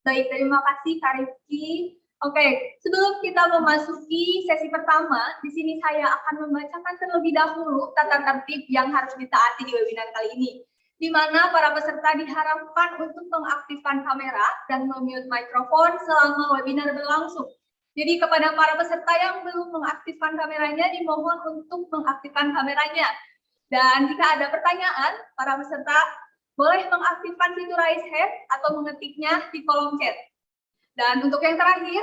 Baik, terima kasih Kak Rifki. Oke, sebelum kita memasuki sesi pertama, di sini saya akan membacakan terlebih dahulu tata tertib yang harus ditaati di webinar kali ini, di mana para peserta diharapkan untuk mengaktifkan kamera dan memute mikrofon selama webinar berlangsung. Jadi kepada para peserta yang belum mengaktifkan kameranya, dimohon untuk mengaktifkan kameranya. Dan jika ada pertanyaan, para peserta boleh mengaktifkan fitur raise hand atau mengetiknya di kolom chat. Dan untuk yang terakhir,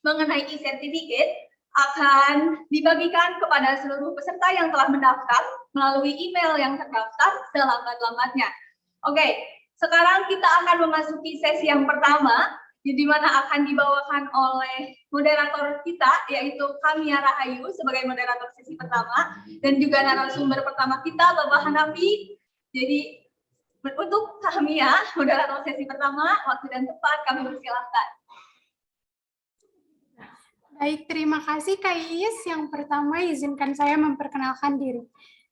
mengenai e-certificate akan dibagikan kepada seluruh peserta yang telah mendaftar melalui email yang terdaftar selambat-lambatnya. Oke, sekarang kita akan memasuki sesi yang pertama, di mana akan dibawakan oleh moderator kita, yaitu Kamia Rahayu sebagai moderator sesi pertama, dan juga narasumber pertama kita, Bapak Hanafi. Jadi, untuk Kamia, moderator sesi pertama, waktu dan tempat kami persilahkan. Baik, terima kasih Kak Iis. Yang pertama, izinkan saya memperkenalkan diri.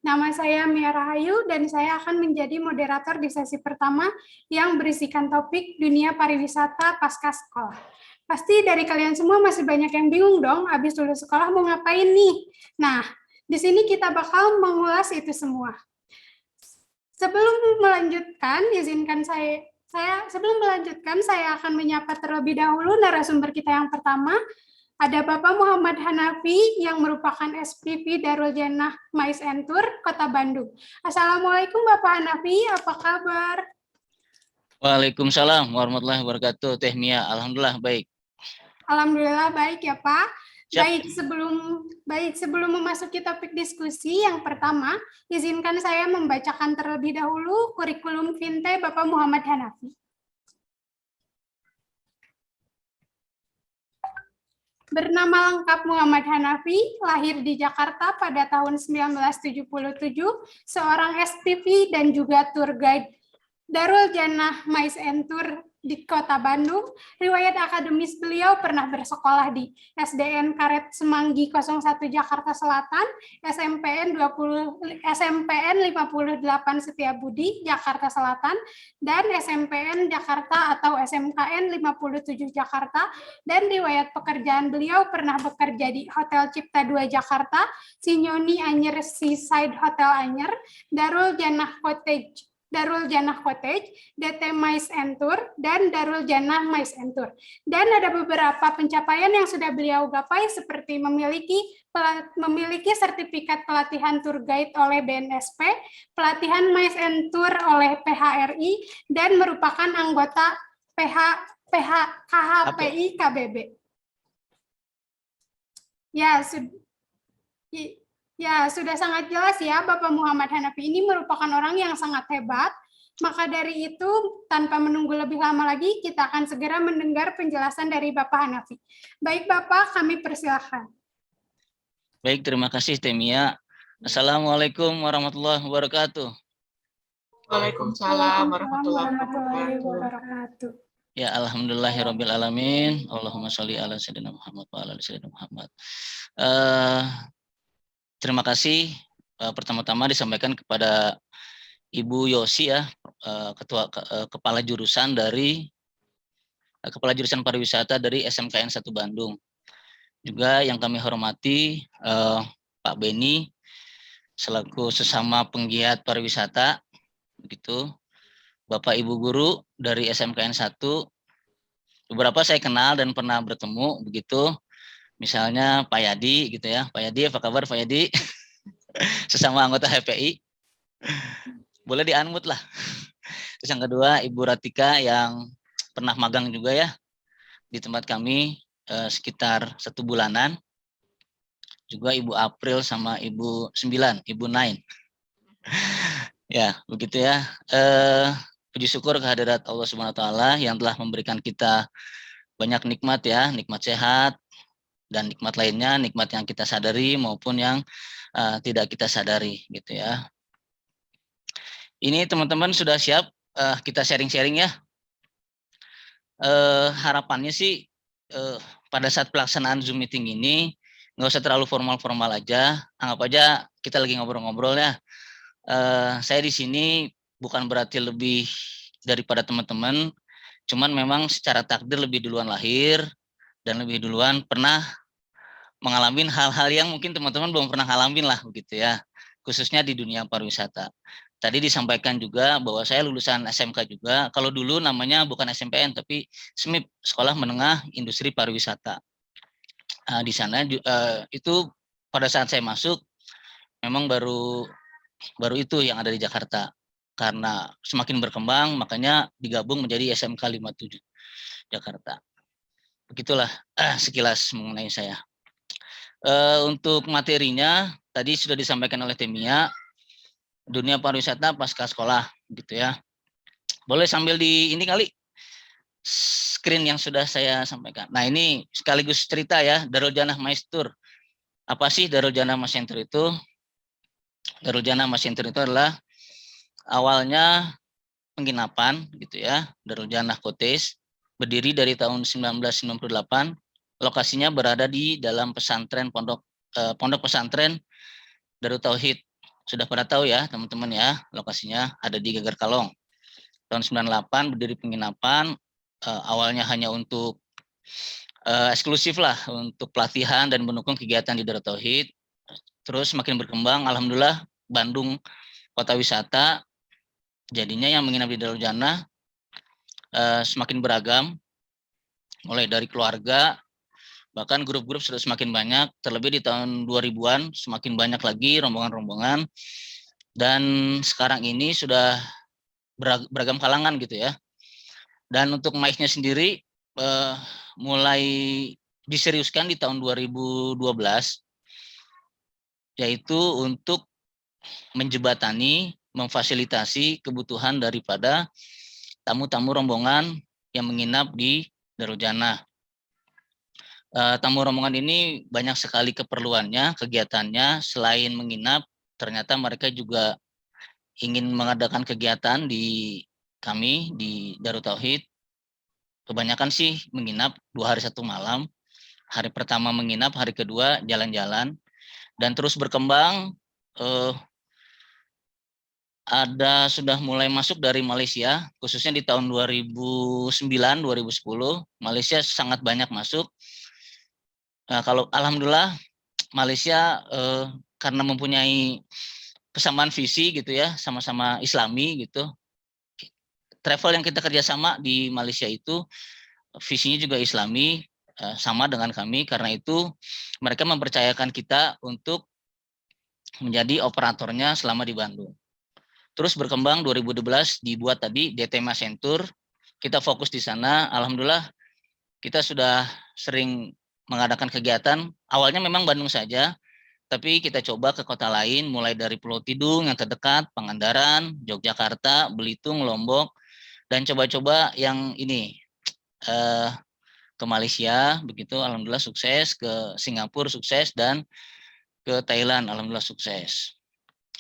Nama saya Mia Rahayu dan saya akan menjadi moderator di sesi pertama yang berisikan topik dunia pariwisata pasca sekolah. Pasti dari kalian semua masih banyak yang bingung dong, habis lulus sekolah mau ngapain nih? Nah, di sini kita bakal mengulas itu semua. Sebelum melanjutkan, saya akan menyapa terlebih dahulu narasumber kita yang pertama. Ada Bapak Muhammad Hanafi yang merupakan SPV Darul Jannah Mais Entur, Kota Bandung. Assalamualaikum Bapak Hanafi, apa kabar? Waalaikumsalam warahmatullahi wabarakatuh. Teh Mia, alhamdulillah baik. Alhamdulillah baik ya Pak. Siap. Sebelum memasuki topik diskusi yang pertama, izinkan saya membacakan terlebih dahulu kurikulum Vinte Bapak Muhammad Hanafi. Bernama lengkap Muhammad Hanafi, lahir di Jakarta pada tahun 1977, seorang SPV dan juga tour guide Darul Jannah Mais Entur di Kota Bandung. Riwayat akademis beliau pernah bersekolah di SDN Karet Semanggi 01 Jakarta Selatan, SMPN 58 Setiabudi Jakarta Selatan, dan SMPN Jakarta atau SMKN 57 Jakarta, dan riwayat pekerjaan beliau pernah bekerja di Hotel Cipta 2 Jakarta, Sinyoni Anyer Seaside Hotel Anyer, Darul Jannah Cottage, DT Mais Entur, dan Darul Jannah Mais Entur. Dan ada beberapa pencapaian yang sudah beliau gapai seperti memiliki sertifikat pelatihan tour guide oleh BNSP, pelatihan Mais Entur oleh PHRI, dan merupakan anggota KHPI KBB. Ya, sudah sangat jelas ya, Bapak Muhammad Hanafi ini merupakan orang yang sangat hebat. Maka dari itu, tanpa menunggu lebih lama lagi, kita akan segera mendengar penjelasan dari Bapak Hanafi. Baik Bapak, kami persilahkan. Baik, terima kasih Teh Mia. Assalamualaikum warahmatullahi wabarakatuh. Waalaikumsalam warahmatullahi wabarakatuh. Ya, alhamdulillahirabbil alamin. Allahumma sholli ala sayyidina Muhammad wa ala ali sayyidina Muhammad. Terima kasih pertama-tama disampaikan kepada Ibu Yosi ya, Kepala Jurusan Pariwisata dari SMKN 1 Bandung. Juga yang kami hormati Pak Beni selaku sesama penggiat pariwisata, begitu. Bapak Ibu guru dari SMKN 1, beberapa saya kenal dan pernah bertemu, begitu. Misalnya Pak Yadi gitu ya. Pak Yadi, apa kabar Pak Yadi? Sesama anggota HPI. Boleh di-unmute lah. Terus yang kedua Ibu Ratika yang pernah magang juga ya di tempat kami sekitar 1 bulanan. Juga Ibu April sama Ibu 9, Ibu 9. Ya, begitu ya. Puji syukur kehadirat Allah Subhanahu wa taala yang telah memberikan kita banyak nikmat ya, nikmat sehat, dan nikmat lainnya, nikmat yang kita sadari maupun yang tidak kita sadari gitu ya. Ini teman-teman sudah siap kita sharing-sharing ya. Harapannya sih pada saat pelaksanaan Zoom meeting ini nggak usah terlalu formal-formal aja, anggap aja kita lagi ngobrol-ngobrol ya. Saya di sini bukan berarti lebih daripada teman-teman. Cuman memang secara takdir lebih duluan lahir dan lebih duluan pernah mengalami hal-hal yang mungkin teman-teman belum pernah ngalamin lah begitu ya, khususnya di dunia pariwisata. Tadi disampaikan juga bahwa saya lulusan SMK juga. Kalau dulu namanya bukan SMPN tapi SMIP, Sekolah Menengah Industri Pariwisata. Di sana itu pada saat saya masuk memang baru itu yang ada di Jakarta. Karena semakin berkembang, makanya digabung menjadi SMK 57 Jakarta. Begitulah sekilas mengenai saya. Untuk materinya, tadi sudah disampaikan oleh Temia, dunia pariwisata pasca sekolah, gitu ya. Boleh sambil di ini kali, screen yang sudah saya sampaikan. Nah ini sekaligus cerita ya, Darul Janah Maistur. Apa sih Darul Janah Maistur itu? Darul Janah Maistur itu adalah awalnya penginapan gitu ya, Darul Janah Kotes, berdiri dari tahun 1998, lokasinya berada di dalam pesantren pondok pesantren Darut Tauhid. Sudah pada tahu ya teman-teman ya, lokasinya ada di Geger Kalong. Tahun 98 berdiri penginapan, awalnya hanya untuk eksklusif lah untuk pelatihan dan mendukung kegiatan di Darut Tauhid. Terus semakin berkembang, alhamdulillah Bandung kota wisata, jadinya yang menginap di Darul Janah semakin beragam, mulai dari keluarga, bahkan grup-grup sudah semakin banyak, terlebih di tahun 2000-an semakin banyak lagi rombongan-rombongan, dan sekarang ini sudah beragam kalangan gitu ya. Dan untuk MAIS-nya sendiri mulai diseriuskan di tahun 2012, yaitu untuk menjebatani, memfasilitasi kebutuhan daripada tamu-tamu rombongan yang menginap di Darul Janah. Tamu rombongan ini banyak sekali keperluannya, kegiatannya. Selain menginap, ternyata mereka juga ingin mengadakan kegiatan di kami di Darut Tauhid. Kebanyakan sih menginap 2 hari 1 malam. Hari pertama menginap, hari kedua jalan-jalan, dan terus berkembang. Ada sudah mulai masuk dari Malaysia, khususnya di tahun 2009-2010, Malaysia sangat banyak masuk. Nah, kalau alhamdulillah Malaysia karena mempunyai kesamaan visi gitu ya, sama-sama Islami gitu. Travel yang kita kerjasama di Malaysia itu visinya juga Islami, sama dengan kami. Karena itu mereka mempercayakan kita untuk menjadi operatornya selama di Bandung. Terus berkembang 2012 dibuat tadi DT Masentur, kita fokus di sana. Alhamdulillah kita sudah sering mengadakan kegiatan. Awalnya memang Bandung saja, tapi kita coba ke kota lain, mulai dari Pulau Tidung yang terdekat, Pangandaran, Yogyakarta, Belitung, Lombok, dan coba-coba yang ini ke Malaysia, begitu alhamdulillah sukses, ke Singapura sukses, dan ke Thailand alhamdulillah sukses.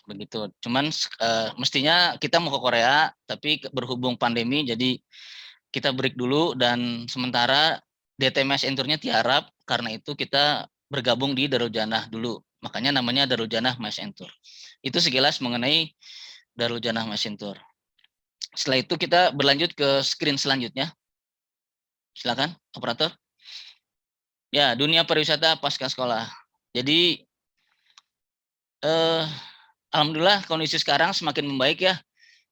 Begitu. Cuman mestinya kita mau ke Korea, tapi berhubung pandemi jadi kita break dulu, dan sementara DTMS Enturnya tiarap, karena itu kita bergabung di Darul Janah dulu. Makanya namanya Darul Janah Mas Entur. Itu sekilas mengenai Darul Janah Mas Entur. Setelah itu kita berlanjut ke screen selanjutnya. Silakan, operator. Ya, dunia pariwisata pasca sekolah. Jadi alhamdulillah kondisi sekarang semakin membaik ya.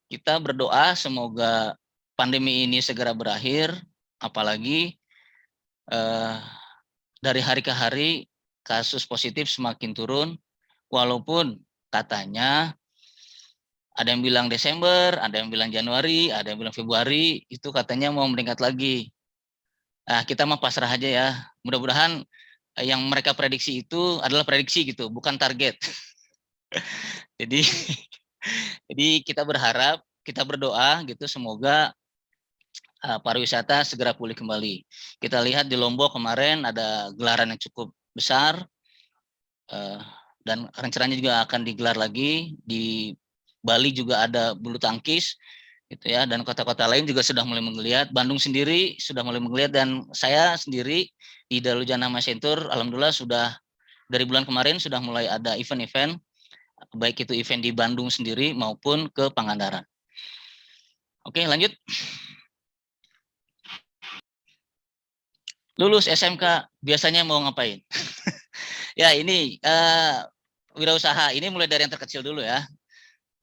Kita berdoa semoga pandemi ini segera berakhir, apalagi dari hari ke hari kasus positif semakin turun, walaupun katanya ada yang bilang Desember, ada yang bilang Januari, ada yang bilang Februari, itu katanya mau meningkat lagi. Nah, kita mah pasrah aja ya. Mudah-mudahan yang mereka prediksi itu adalah prediksi gitu, bukan target. Jadi kita berharap, kita berdoa gitu, semoga pariwisata segera pulih kembali. Kita lihat di Lombok kemarin ada gelaran yang cukup besar, dan rencananya juga akan digelar lagi. Di Bali juga ada bulu tangkis, gitu ya, dan kota-kota lain juga sudah mulai menggeliat. Bandung sendiri sudah mulai menggeliat, dan saya sendiri di Darul Janah Masentur, alhamdulillah sudah dari bulan kemarin sudah mulai ada event-event, baik itu event di Bandung sendiri maupun ke Pangandaran. Oke, lanjut. lulus SMK biasanya mau ngapain? Ya ini wirausaha ini mulai dari yang terkecil dulu ya.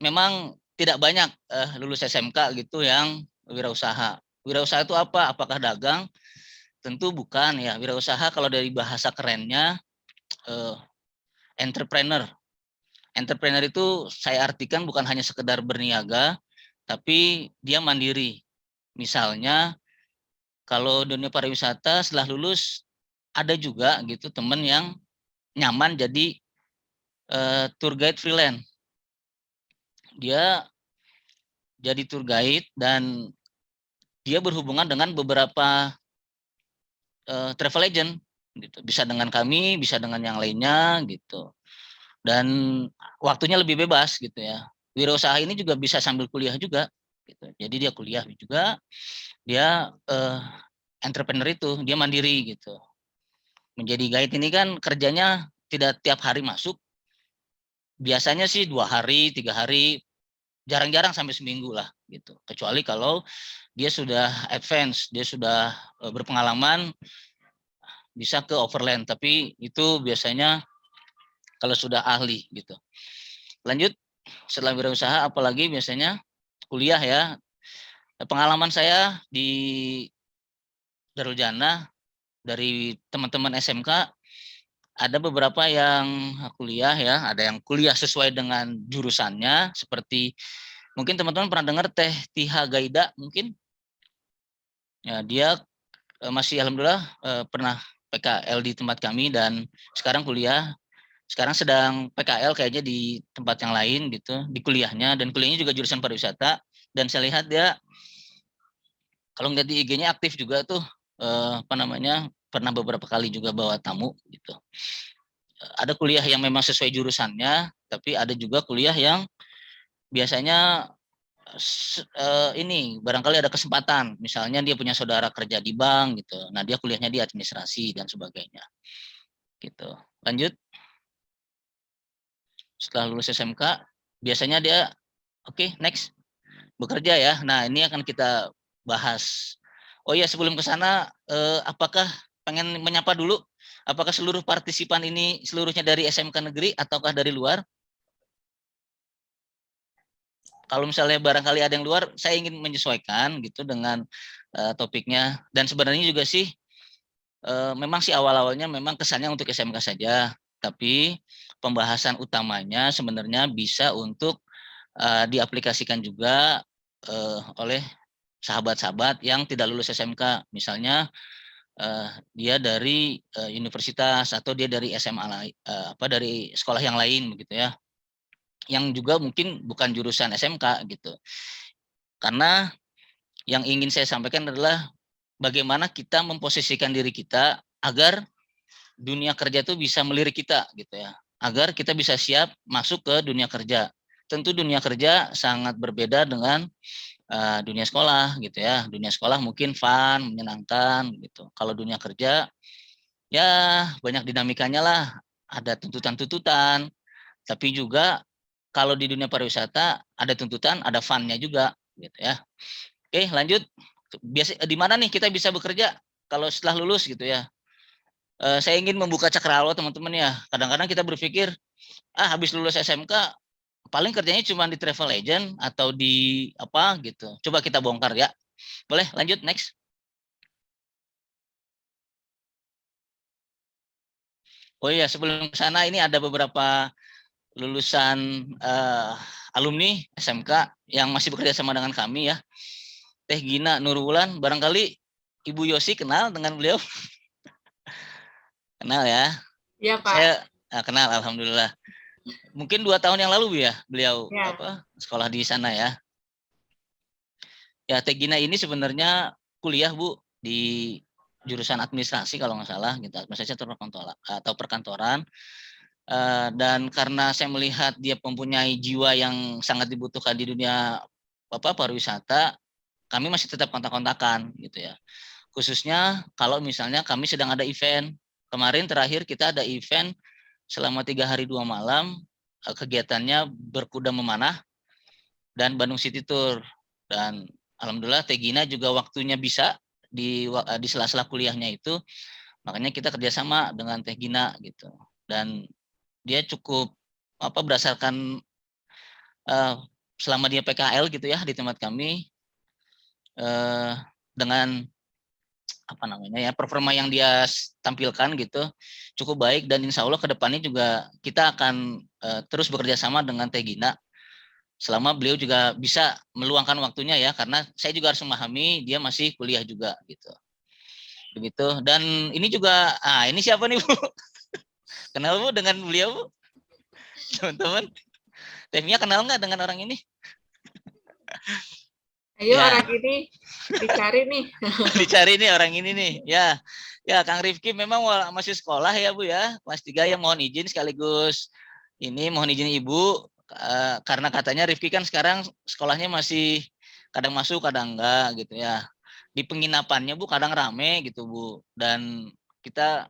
Memang tidak banyak lulus SMK gitu yang wirausaha. Wirausaha itu apa? Apakah dagang? Tentu bukan ya. Wirausaha kalau dari bahasa kerennya entrepreneur. Entrepreneur itu saya artikan bukan hanya sekedar berniaga, tapi dia mandiri. Misalnya kalau dunia pariwisata setelah lulus ada juga gitu teman yang nyaman jadi tour guide freelance. Dia jadi tour guide dan dia berhubungan dengan beberapa travel agent gitu. Bisa dengan kami, bisa dengan yang lainnya gitu. Dan waktunya lebih bebas gitu ya. Wirausaha ini juga bisa sambil kuliah juga gitu. Jadi dia kuliah juga, dia entrepreneur itu, dia mandiri gitu. Menjadi guide ini kan kerjanya tidak tiap hari masuk. Biasanya sih 2 hari, 3 hari, jarang-jarang sampai seminggu lah gitu. Kecuali kalau dia sudah advance, dia sudah berpengalaman bisa ke overland, tapi itu biasanya kalau sudah ahli gitu. Lanjut, setelah wirausaha apalagi biasanya kuliah ya. Pengalaman saya di Darul Jannah dari teman-teman SMK ada beberapa yang kuliah ya, ada yang kuliah sesuai dengan jurusannya seperti mungkin teman-teman pernah dengar Teh Tiha Gaida mungkin. Ya, dia masih alhamdulillah pernah PKL di tempat kami dan sekarang kuliah. Sekarang sedang PKL kayaknya di tempat yang lain gitu, di kuliahnya dan kuliahnya juga jurusan pariwisata dan saya lihat dia kalau ngeliat di IG-nya aktif juga tuh apa namanya pernah beberapa kali juga bawa tamu gitu. Ada kuliah yang memang sesuai jurusannya, tapi ada juga kuliah yang biasanya ini barangkali ada kesempatan, misalnya dia punya saudara kerja di bank gitu. Nah, dia kuliahnya di administrasi dan sebagainya. Gitu. Lanjut. Setelah lulus SMK, biasanya dia oke, next bekerja ya. Nah, ini akan kita bahas. Oh iya, sebelum ke sana apakah pengen menyapa dulu apakah seluruh partisipan ini seluruhnya dari SMK negeri ataukah dari luar? Kalau misalnya barangkali ada yang luar, saya ingin menyesuaikan gitu dengan topiknya. Dan sebenarnya juga sih, memang sih awal-awalnya memang kesannya untuk SMK saja. Tapi pembahasan utamanya sebenarnya bisa untuk diaplikasikan juga oleh sahabat-sahabat yang tidak lulus SMK. Misalnya dia dari universitas atau dia dari SMA dari sekolah yang lain begitu ya. Yang juga mungkin bukan jurusan SMK gitu. Karena yang ingin saya sampaikan adalah bagaimana kita memposisikan diri kita agar dunia kerja itu bisa melirik kita gitu ya. Agar kita bisa siap masuk ke dunia kerja. Tentu dunia kerja sangat berbeda dengan dunia sekolah gitu ya. Dunia sekolah mungkin fun, menyenangkan gitu. Kalau dunia kerja ya banyak dinamikanya lah. Ada tuntutan-tuntutan, tapi juga kalau di dunia pariwisata ada tuntutan, ada fun-nya juga gitu ya. Oke, lanjut. Biasa di mana nih kita bisa bekerja kalau setelah lulus gitu ya. Saya ingin membuka cakrawala teman-teman ya. Kadang-kadang kita berpikir, habis lulus SMK paling kerjanya cuma di travel agent atau di apa gitu. Coba kita bongkar ya. Boleh lanjut next. Oh iya, sebelum ke sana ini ada beberapa lulusan alumni SMK yang masih bekerja sama dengan kami ya. Teh Gina Nurwulan, barangkali Ibu Yosi kenal dengan beliau? Kenal ya? Iya, Pak. Saya kenal, alhamdulillah. Mungkin 2 tahun yang lalu ya beliau Ya. sekolah di sana ya. Ya, Teh Gina ini sebenarnya kuliah Bu di jurusan administrasi kalau nggak salah gitu, administrasi atau perkantoran. Dan karena saya melihat dia mempunyai jiwa yang sangat dibutuhkan di dunia pariwisata, kami masih tetap kontak-kontakan gitu ya. Khususnya kalau misalnya kami sedang ada event. Kemarin terakhir kita ada event selama 3 hari 2 malam, kegiatannya berkuda memanah dan Bandung City Tour. Dan alhamdulillah Teh Gina juga waktunya bisa di sela-sela kuliahnya itu, makanya kita kerjasama dengan Teh Gina gitu. Dan dia cukup berdasarkan selama dia PKL gitu ya di tempat kami, dengan performa yang dia tampilkan gitu cukup baik, dan insya Allah kedepannya juga kita akan terus bekerja sama dengan Teh Gina selama beliau juga bisa meluangkan waktunya ya, karena saya juga harus memahami dia masih kuliah juga gitu. Begitu. Dan ini juga ini siapa nih Bu? Kenal Bu dengan beliau Bu? Teman-teman, Tehnya kenal nggak dengan orang ini? Ayo Ya. orang ini dicari nih. Dicari nih orang ini nih. Ya Kang Rifki memang masih sekolah ya Bu ya, kelas 3 ya. Mohon izin sekaligus ini mohon izin Ibu, karena katanya Rifki kan sekarang sekolahnya masih kadang masuk kadang enggak gitu ya. Di penginapannya Bu kadang rame gitu Bu, dan kita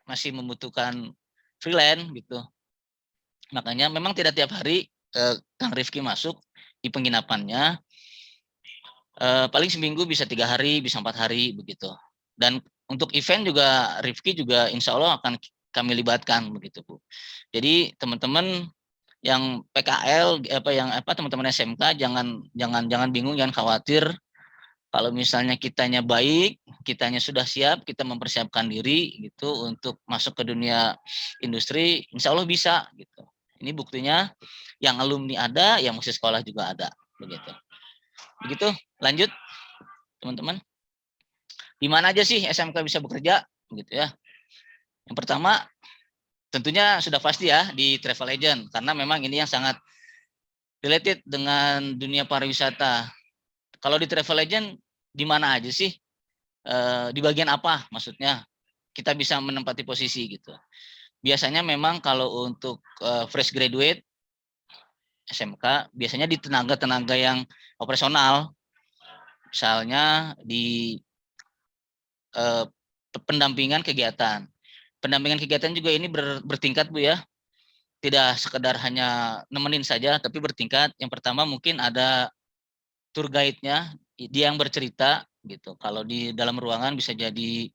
masih membutuhkan freelance gitu. Makanya memang tidak tiap hari Kang Rifki masuk di penginapannya. Paling seminggu bisa 3 hari, bisa 4 hari begitu. Dan untuk event juga Rifki juga insya Allah akan kami libatkan begitu Bu. Jadi teman-teman yang PKL teman-teman SMK jangan bingung, jangan khawatir. Kalau misalnya kitanya baik, kitanya sudah siap, kita mempersiapkan diri gitu untuk masuk ke dunia industri, insya Allah bisa gitu. Ini buktinya yang alumni ada, yang masih sekolah juga ada begitu. Begitu, lanjut teman-teman. Di mana aja sih SMK bisa bekerja gitu ya. Yang pertama tentunya sudah pasti ya di travel agent, karena memang ini yang sangat related dengan dunia pariwisata. Kalau di travel agent di mana aja sih? Di bagian apa maksudnya kita bisa menempati posisi gitu. Biasanya memang kalau untuk fresh graduate SMK biasanya di tenaga-tenaga yang operasional, misalnya di pendampingan kegiatan. Pendampingan kegiatan juga ini bertingkat Bu ya. Tidak sekedar hanya nemenin saja, tapi bertingkat. Yang pertama mungkin ada tour guide-nya, dia yang bercerita gitu. Kalau di dalam ruangan bisa jadi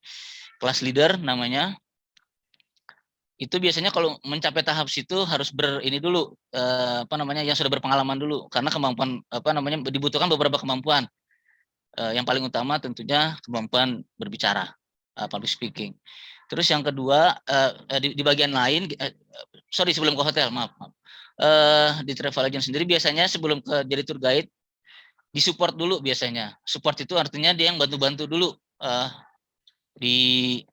class leader namanya. Itu biasanya kalau mencapai tahap situ harus ini dulu yang sudah berpengalaman dulu, karena kemampuan dibutuhkan beberapa kemampuan. Yang paling utama tentunya kemampuan berbicara, public speaking. Terus yang kedua di bagian lain, sebelum ke hotel, maaf. Di travel agent sendiri biasanya sebelum ke jadi tour guide disupport dulu biasanya. Support itu artinya dia yang bantu-bantu dulu di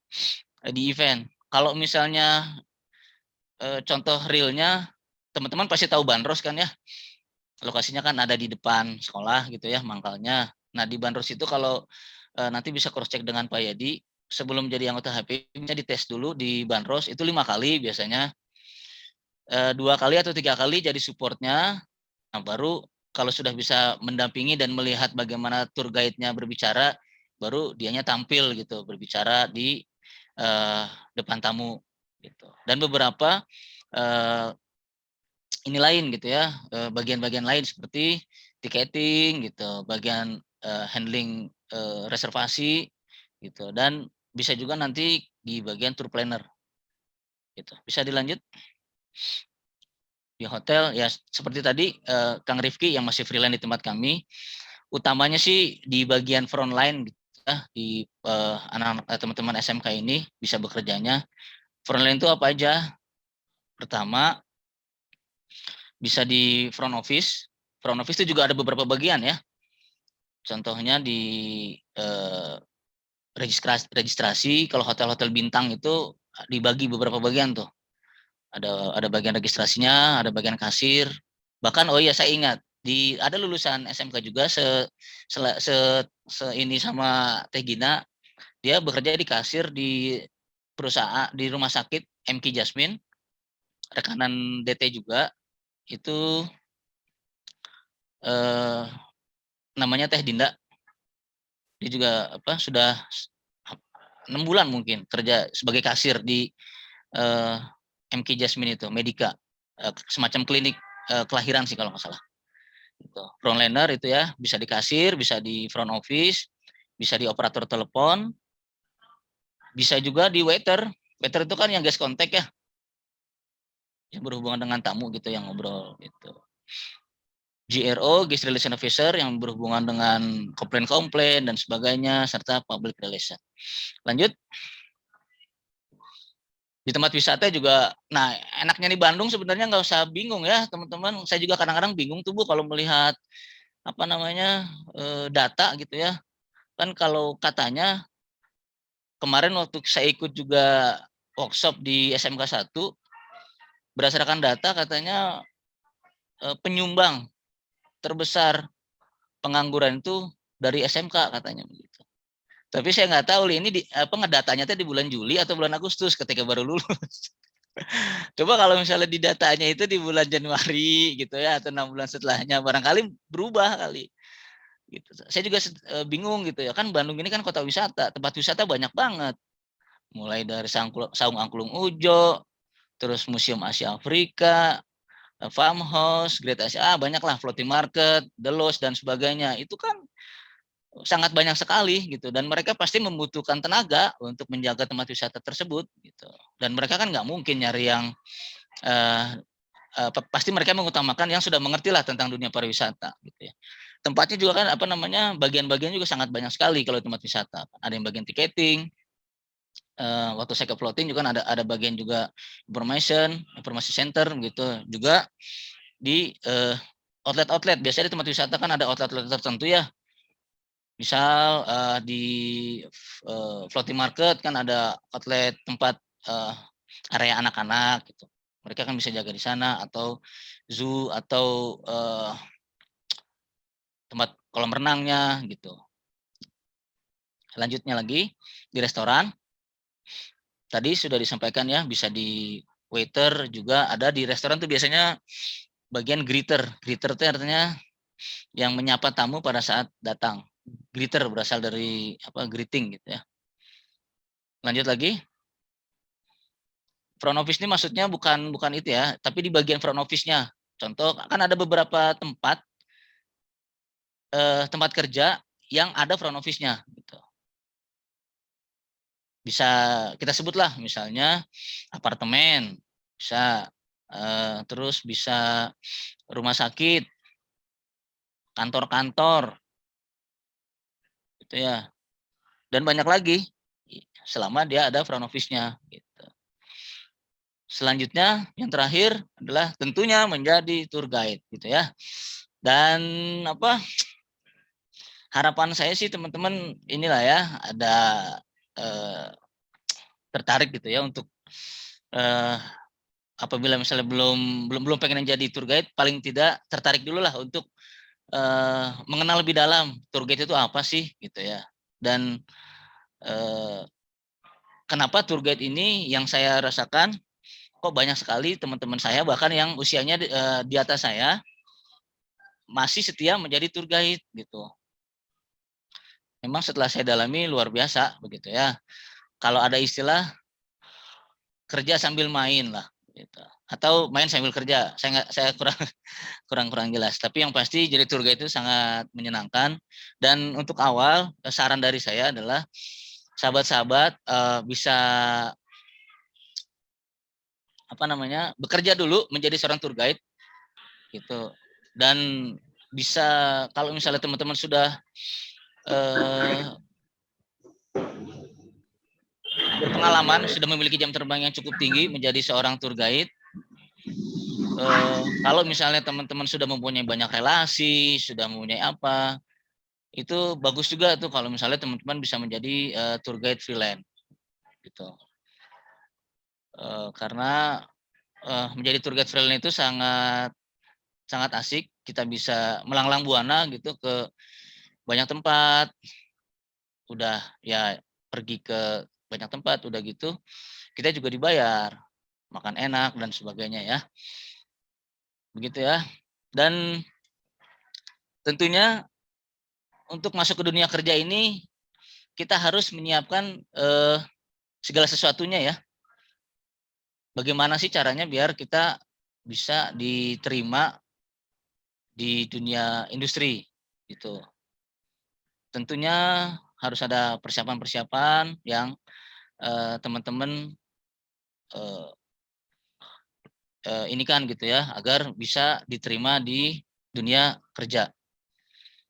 event. Kalau misalnya contoh realnya teman-teman pasti tahu Bandros kan ya. Lokasinya kan ada di depan sekolah gitu ya, mangkalnya. Nah, di Bandros itu kalau nanti bisa cross check dengan Pak Yadi, sebelum jadi anggota HPI-nya dites dulu di Bandros itu 5 kali biasanya. 2 kali atau 3 kali jadi supportnya. Nah, baru kalau sudah bisa mendampingi dan melihat bagaimana tour guide-nya berbicara, baru dianya tampil gitu berbicara di depan tamu gitu. Dan beberapa ini lain gitu ya, bagian-bagian lain seperti tiketing gitu, bagian handling reservasi gitu, dan bisa juga nanti di bagian tour planner gitu. Bisa dilanjut di hotel ya, seperti tadi Kang Rifki yang masih freelance di tempat kami, utamanya sih di bagian front line gitu ya, di anak-anak teman-teman SMK ini bisa bekerjanya. Front line itu apa aja? Pertama bisa di front office. Front office itu juga ada beberapa bagian ya. Contohnya di registrasi, kalau hotel-hotel bintang itu dibagi beberapa bagian tuh. Ada bagian registrasinya, ada bagian kasir. Bahkan oh iya saya ingat, ada lulusan SMK juga ini sama Teh Gina, dia bekerja di kasir di perusahaan di rumah sakit MK Jasmine, rekanan DT juga. Itu namanya Teh Dinda. Dia juga sudah 6 bulan mungkin kerja sebagai kasir di MK Jasmine itu, Medika, semacam klinik kelahiran sih kalau nggak salah. Gitu. Frontliner itu ya bisa di kasir, bisa di front office, bisa di operator telepon, bisa juga di waiter. Waiter itu kan yang guest contact ya, yang berhubungan dengan tamu gitu, yang ngobrol gitu. GRO, Guest Relation Officer, yang berhubungan dengan komplain-komplain dan sebagainya, serta public relation. Lanjut. Di tempat wisata juga, nah enaknya di Bandung sebenarnya nggak usah bingung ya teman-teman. Saya juga kadang-kadang bingung tuh Bu kalau melihat apa namanya data gitu ya. Kan kalau katanya kemarin waktu saya ikut juga workshop di SMK 1, berdasarkan data katanya penyumbang terbesar pengangguran itu dari SMK katanya begitu. Tapi saya nggak tahu ini ngedatanya di bulan Juli atau bulan Agustus ketika baru lulus. Coba kalau misalnya di datanya itu di bulan Januari gitu ya, atau 6 bulan setelahnya, barangkali berubah kali. Gitu. Saya juga bingung gitu ya, kan Bandung ini kan kota wisata, tempat wisata banyak banget. Mulai dari Saung Angklung Ujo, terus Museum Asia Afrika, Farmhouse, Great Asia, banyak lah, floating market, The Lodge dan sebagainya. Itu kan sangat banyak sekali gitu, dan mereka pasti membutuhkan tenaga untuk menjaga tempat wisata tersebut gitu. Dan mereka kan nggak mungkin nyari yang pasti mereka mengutamakan yang sudah mengerti lah tentang dunia pariwisata gitu ya. Tempatnya juga kan apa namanya, bagian-bagian juga sangat banyak sekali kalau tempat wisata. Ada yang bagian tiketing, waktu saya ke floating juga kan ada bagian juga informasi center gitu. Juga di outlet-outlet, biasanya di tempat wisata kan ada outlet-outlet tertentu ya. Misal di floating market kan ada outlet tempat area anak-anak gitu. Mereka kan bisa jaga di sana, atau zoo, atau tempat kolam renangnya gitu. Selanjutnya lagi di restoran. Tadi sudah disampaikan ya, bisa di waiter juga ada di restoran tuh biasanya bagian greeter. Greeter itu artinya yang menyapa tamu pada saat datang. Greeter berasal dari apa, greeting gitu ya. Lanjut lagi. Front office ini maksudnya bukan itu ya, tapi di bagian front office-nya. Contoh, kan ada beberapa tempat kerja yang ada front office-nya gitu. Bisa kita sebutlah misalnya apartemen, bisa terus bisa rumah sakit, kantor-kantor gitu ya. Dan banyak lagi selama dia ada front office-nya gitu. Selanjutnya yang terakhir adalah tentunya menjadi tour guide gitu ya. Dan apa, harapan saya sih teman-teman inilah ya, ada tertarik gitu ya untuk apabila misalnya belum pengen jadi tour guide, paling tidak tertarik dulu lah untuk mengenal lebih dalam tour guide itu apa sih gitu ya. Dan kenapa tour guide ini yang saya rasakan kok banyak sekali teman-teman saya bahkan yang usianya di atas saya masih setia menjadi tour guide gitu. Memang setelah saya dalami luar biasa begitu ya. Kalau ada istilah kerja sambil main lah gitu. Atau main sambil kerja. Saya kurang jelas. Tapi yang pasti jadi tour guide itu sangat menyenangkan. Dan untuk awal saran dari saya adalah sahabat-sahabat bisa apa namanya, bekerja dulu menjadi seorang tour guide gitu. Dan bisa kalau misalnya teman-teman sudah berpengalaman, sudah memiliki jam terbang yang cukup tinggi menjadi seorang tour guide. Kalau misalnya teman-teman sudah mempunyai banyak relasi, sudah mempunyai apa, itu bagus juga tuh kalau misalnya teman-teman bisa menjadi tour guide freelance gitu. Karena menjadi tour guide freelance itu sangat asik. Kita bisa melanglang buana gitu ke banyak tempat. Udah ya pergi ke banyak tempat, udah gitu kita juga dibayar, makan enak dan sebagainya ya. Begitu ya. Dan tentunya untuk masuk ke dunia kerja ini kita harus menyiapkan segala sesuatunya ya. Bagaimana sih caranya biar kita bisa diterima di dunia industri gitu. Tentunya harus ada persiapan-persiapan yang teman-teman ini kan gitu ya, agar bisa diterima di dunia kerja.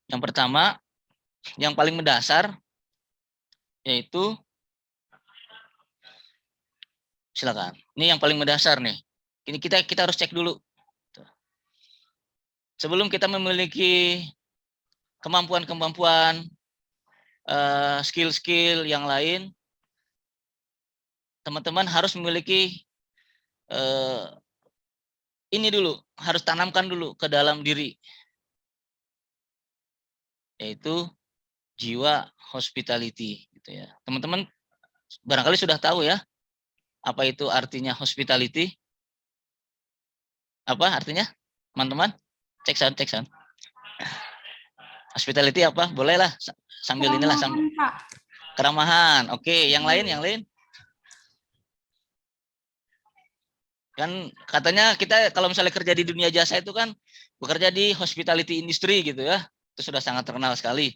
Yang pertama, yang paling mendasar yaitu, silakan. Ini yang paling mendasar nih. Ini kita harus cek dulu. Sebelum kita memiliki kemampuan-kemampuan, skill-skill yang lain, teman-teman harus memiliki ini dulu, harus tanamkan dulu ke dalam diri, yaitu jiwa hospitality, gitu ya. Teman-teman barangkali sudah tahu ya, apa itu artinya hospitality? Apa artinya, teman-teman? Cek sound. Hospitality apa? Bolehlah sambil inilah, sambil Keramahan, Pak. keramahan. Oke, yang lain? Kan katanya kita kalau misalnya kerja di dunia jasa itu kan bekerja di hospitality industry gitu ya. Itu sudah sangat terkenal sekali.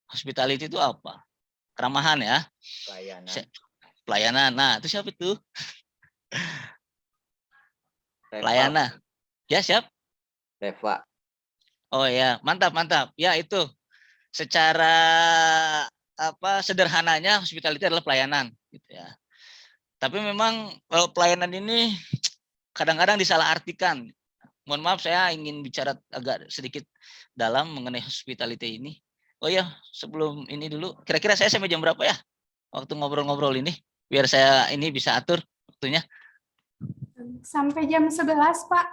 Hospitality itu apa? Keramahan ya. Pelayanan. Nah, itu siapa itu? Pelayanan. Ya, siap? Reva. Oh ya, mantap. Ya, itu. Secara sederhananya hospitality adalah pelayanan gitu ya. Tapi memang pelayanan ini kadang-kadang disalahartikan. Mohon maaf, saya ingin bicara agak sedikit dalam mengenai hospitality ini. Oh ya, sebelum ini dulu, kira-kira saya sampai jam berapa ya? Waktu ngobrol-ngobrol ini, biar saya ini bisa atur waktunya. Sampai jam 11, Pak.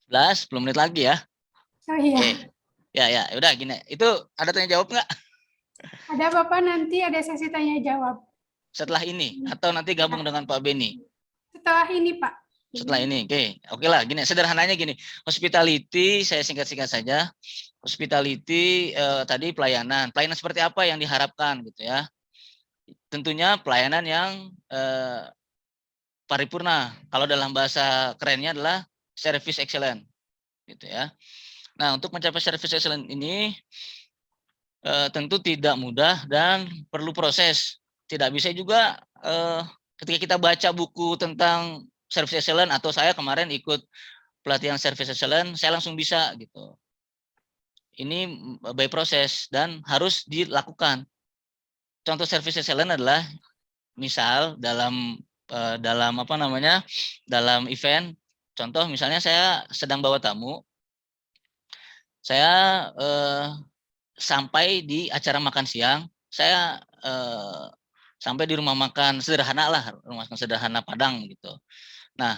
10 menit lagi ya. Oh iya. Oke. Ya, udah gini. Itu ada tanya jawab nggak Ada Bapak, nanti ada sesi tanya jawab. setelah ini? Atau nanti gabung dengan Pak Beni? Setelah ini, Pak. Setelah ini, oke lah, gini, sederhananya gini, hospitality saya singkat-singkat saja. Hospitality tadi pelayanan seperti apa yang diharapkan gitu ya. Tentunya pelayanan yang paripurna. Kalau dalam bahasa kerennya adalah service excellent, gitu ya. Nah, untuk mencapai service excellent ini tentu tidak mudah dan perlu proses. Tidak bisa juga ketika kita baca buku tentang service excellent, atau saya kemarin ikut pelatihan service excellent, saya langsung bisa gitu. Ini by proses dan harus dilakukan. Contoh service excellent adalah misal dalam dalam event. Contoh misalnya saya sedang bawa tamu, saya sampai di acara makan siang, saya sampai di rumah makan sederhana lah, rumah makan sederhana Padang gitu. Nah,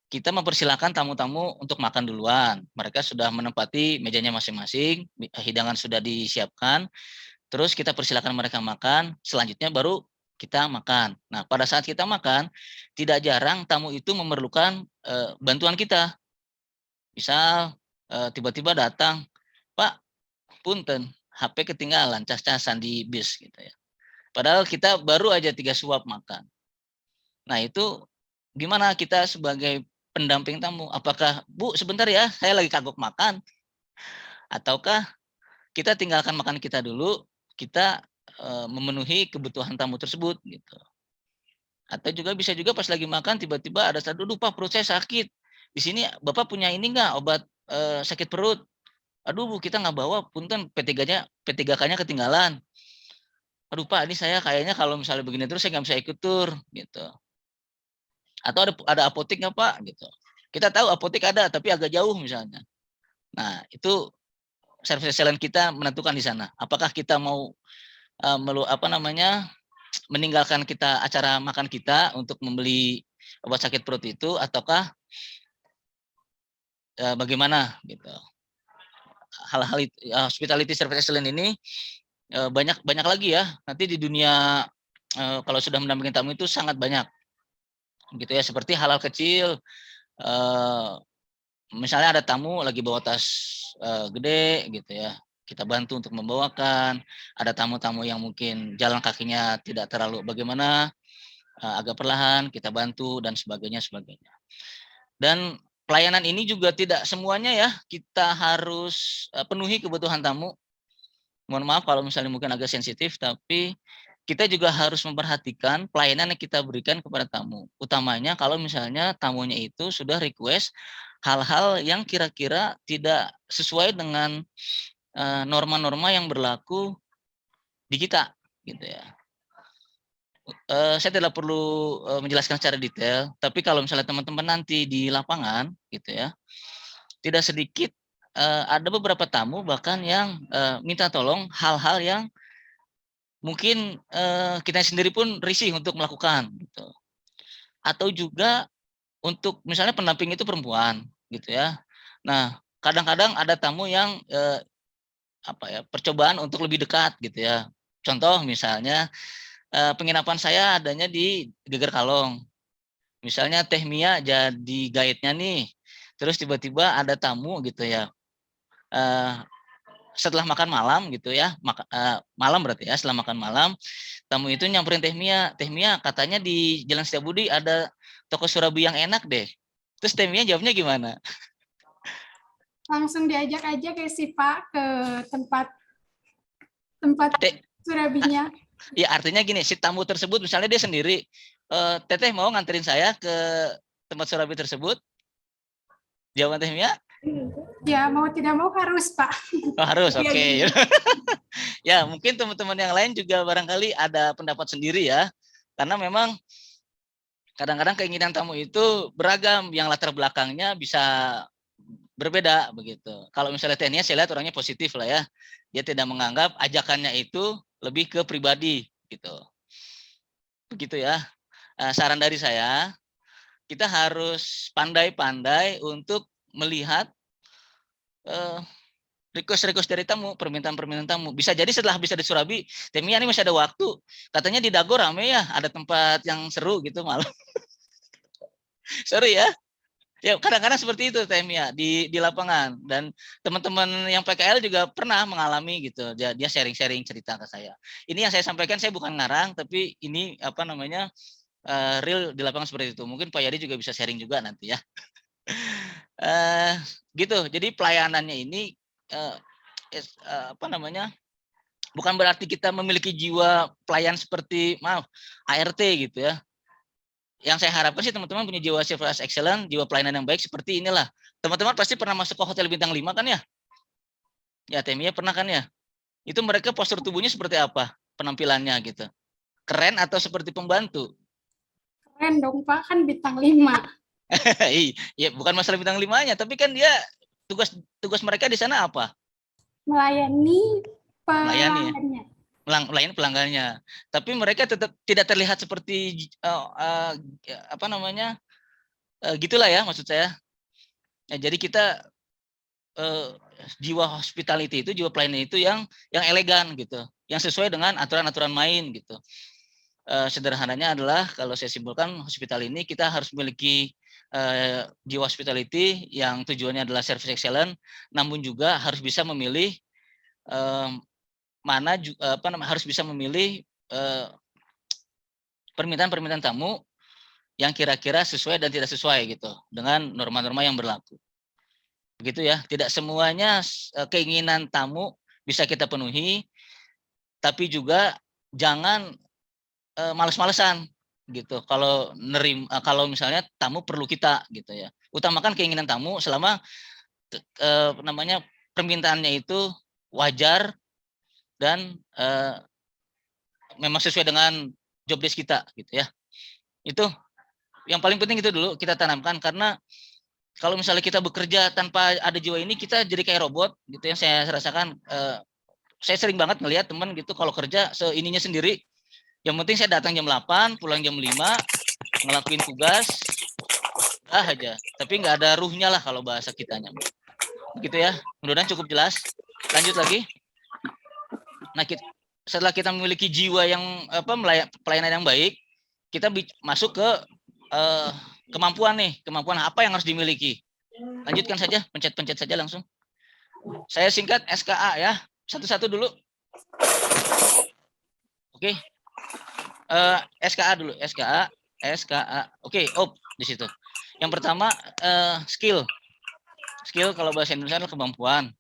kita mempersilahkan tamu-tamu untuk makan duluan. Mereka sudah menempati mejanya masing-masing, hidangan sudah disiapkan, terus kita persilakan mereka makan, selanjutnya baru kita makan. Nah, pada saat kita makan, tidak jarang tamu itu memerlukan bantuan kita. Misal tiba-tiba datang, Pak, punten, HP ketinggalan, cas-casan di bis gitu ya. Padahal kita baru aja 3 suap makan. Nah, itu gimana kita sebagai pendamping tamu? Apakah, Bu, sebentar ya, saya lagi kagok makan? Ataukah kita tinggalkan makan kita dulu, kita memenuhi kebutuhan tamu tersebut gitu. Atau juga bisa juga pas lagi makan tiba-tiba ada satu, Pak, perut saya sakit. Di sini Bapak punya ini enggak, obat sakit perut? Aduh, Bu, kita nggak bawa, punten P3K-nya ketinggalan. Aduh, Pak, ini saya kayaknya kalau misalnya begini terus saya nggak bisa ikut tur gitu. Atau ada apotek nggak, Pak, gitu. Kita tahu apotek ada tapi agak jauh misalnya. Nah, itu service excellent kita menentukan di sana. Apakah kita mau meninggalkan kita acara makan kita untuk membeli obat sakit perut itu, ataukah bagaimana gitu. Hal-hal hospitality service excellent ini banyak lagi ya. Nanti di dunia kalau sudah mendampingi tamu itu sangat banyak. Gitu ya, seperti hal-hal kecil, misalnya ada tamu lagi bawa tas gede gitu ya, kita bantu untuk membawakan. Ada tamu-tamu yang mungkin jalan kakinya tidak terlalu bagaimana, agak perlahan, kita bantu dan sebagainya. Dan pelayanan ini juga tidak semuanya ya kita harus penuhi kebutuhan tamu. mohon maaf kalau misalnya mungkin agak sensitif, tapi kita juga harus memperhatikan pelayanan yang kita berikan kepada tamu. Utamanya kalau misalnya tamunya itu sudah request hal-hal yang kira-kira tidak sesuai dengan norma-norma yang berlaku di kita, gitu ya. Saya tidak perlu menjelaskan secara detail, tapi kalau misalnya teman-teman nanti di lapangan, gitu ya, tidak sedikit ada beberapa tamu bahkan yang minta tolong hal-hal yang mungkin kita sendiri pun risih untuk melakukan, gitu. Atau juga untuk misalnya pendamping itu perempuan, gitu ya. Nah, kadang-kadang ada tamu yang percobaan untuk lebih dekat, gitu ya. Contoh misalnya penginapan saya adanya di Geger Kalong. Misalnya Teh Mia jadi guide-nya nih, terus tiba-tiba ada tamu gitu ya. Setelah makan malam gitu ya, malam berarti ya, setelah makan malam, tamu itu nyamperin Teh Mia katanya di Jalan Setiabudi ada toko surabi yang enak deh. Terus Teh Mia jawabnya gimana? Langsung diajak aja ke si Pak ke tempat surabinya. Ya artinya gini, si tamu tersebut misalnya dia sendiri, Teteh mau nganterin saya ke tempat surabi tersebut? Jawaban Teh Mia? Ya mau tidak mau harus Pak. Oh, harus, oke. Okay. Ya mungkin teman-teman yang lain juga barangkali ada pendapat sendiri ya, karena memang kadang-kadang keinginan tamu itu beragam, yang latar belakangnya bisa berbeda begitu. Kalau misalnya Teh Nia saya lihat orangnya positif lah ya, dia tidak menganggap ajakannya itu lebih ke pribadi gitu. Begitu ya. Saran dari saya, kita harus pandai-pandai untuk melihat request dari tamu, permintaan tamu. Bisa jadi setelah bisa di Surabi, Temia ini masih ada waktu. Katanya di Dago rame ya, ada tempat yang seru gitu malam. Sorry ya. Ya kadang-kadang seperti itu Temia di lapangan, dan teman-teman yang PKL juga pernah mengalami gitu. Dia sharing-sharing cerita ke saya. Ini yang saya sampaikan, saya bukan ngarang, tapi ini real di lapangan seperti itu. Mungkin Pak Yadi juga bisa sharing juga nanti ya. Gitu. Jadi pelayanannya ini bukan berarti kita memiliki jiwa pelayan seperti ART gitu ya. Yang saya harapkan sih teman-teman punya jiwa service excellent, jiwa pelayanan yang baik seperti inilah. Teman-teman pasti pernah masuk ke hotel bintang 5 kan ya? Ya, Temia pernah kan ya? Itu mereka postur tubuhnya seperti apa penampilannya gitu? Keren atau seperti pembantu? Keren dong Pak, kan bintang 5. Iya, bukan masalah bintang 5-nya, tapi kan dia tugas mereka di sana apa? Melayani pelanggannya. Melayani pelanggannya. Tapi mereka tetap tidak terlihat seperti gitulah ya maksud saya. Nah, jadi kita jiwa hospitality itu, jiwa pelayanan itu yang elegan gitu, yang sesuai dengan aturan-aturan main gitu. Sederhananya adalah kalau saya simpulkan, hospital ini kita harus memiliki jiwa hospitality yang tujuannya adalah service excellent, namun juga harus bisa memilih harus bisa memilih permintaan tamu yang kira-kira sesuai dan tidak sesuai gitu dengan norma-norma yang berlaku. Begitu ya, tidak semuanya keinginan tamu bisa kita penuhi, tapi juga jangan males-malesan gitu. Kalau misalnya tamu perlu kita gitu ya. Utamakan keinginan tamu selama permintaannya itu wajar dan memang sesuai dengan job desk kita gitu ya. Itu yang paling penting itu dulu kita tanamkan, karena kalau misalnya kita bekerja tanpa ada jiwa ini, kita jadi kayak robot gitu yang saya rasakan. Saya sering banget ngelihat teman gitu kalau kerja seininya sendiri. Yang penting saya datang jam 8, pulang jam 5, ngelakuin tugas, aja. Tapi nggak ada ruhnya lah kalau bahasa kitanya. Begitu ya. Mudah-mudahan cukup jelas. Lanjut lagi. Nah, setelah kita memiliki jiwa yang pelayanan yang baik, kita masuk ke kemampuan nih. Kemampuan apa yang harus dimiliki? Lanjutkan saja, pencet-pencet saja langsung. Saya singkat SKA ya. Satu-satu dulu. Oke. SKA dulu, SKA. Oke, di situ. Yang pertama skill. Skill kalau bahasa Indonesia adalah kemampuan.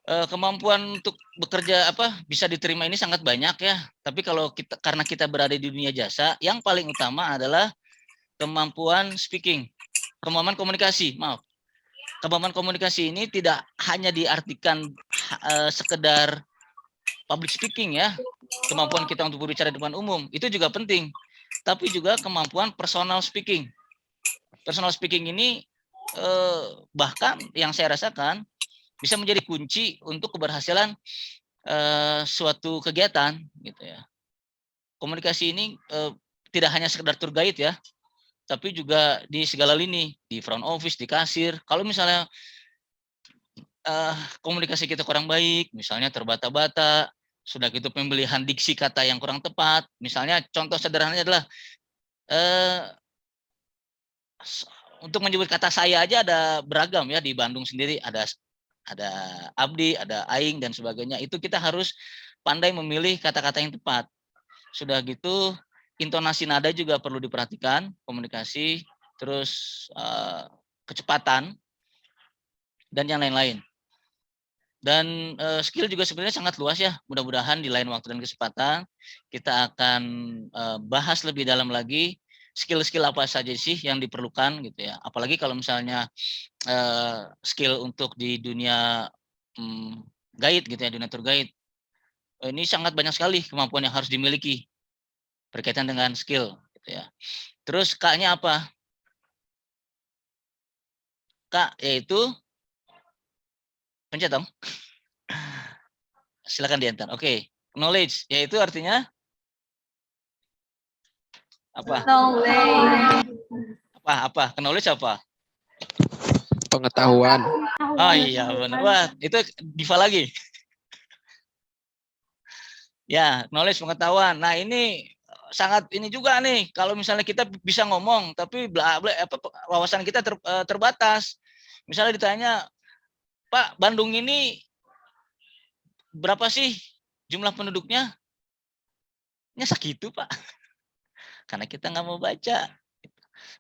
kemampuan untuk bekerja bisa diterima ini sangat banyak ya. Tapi kalau karena kita berada di dunia jasa, yang paling utama adalah kemampuan speaking, kemampuan komunikasi. Maaf, kemampuan komunikasi ini tidak hanya diartikan sekedar public speaking ya, kemampuan kita untuk berbicara di depan umum itu juga penting. Tapi juga kemampuan personal speaking. Personal speaking ini bahkan yang saya rasakan bisa menjadi kunci untuk keberhasilan suatu kegiatan gitu ya. Komunikasi ini tidak hanya sekedar tour guide ya, tapi juga di segala lini, di front office, di kasir. Kalau misalnya komunikasi kita kurang baik, misalnya terbata-bata, sudah gitu pemilihan diksi kata yang kurang tepat. Misalnya contoh sederhananya adalah untuk menyebut kata saya aja ada beragam ya di Bandung sendiri, ada abdi, ada aing dan sebagainya. Itu kita harus pandai memilih kata-kata yang tepat. Sudah gitu intonasi nada juga perlu diperhatikan, komunikasi, terus kecepatan dan yang lain-lain. Dan skill juga sebenarnya sangat luas ya. Mudah-mudahan di lain waktu dan kesempatan kita akan bahas lebih dalam lagi skill-skill apa saja sih yang diperlukan gitu ya. Apalagi kalau misalnya skill untuk di dunia guide gitu ya, dunia tour guide. Ini sangat banyak sekali kemampuan yang harus dimiliki berkaitan dengan skill gitu ya. Terus K-nya apa? K yaitu pencet dong. Silakan diantar. Oke. Knowledge yaitu artinya apa? Knowledge. Apa? Knowledge apa? Pengetahuan. Oh iya benar. Wah, itu Diva lagi. Ya, knowledge pengetahuan. Nah, ini sangat ini juga nih kalau misalnya kita bisa ngomong tapi wawasan kita terbatas. Misalnya ditanya, "Pak, Bandung ini berapa sih jumlah penduduknya?" Ya segitu, Pak. Karena kita nggak mau baca.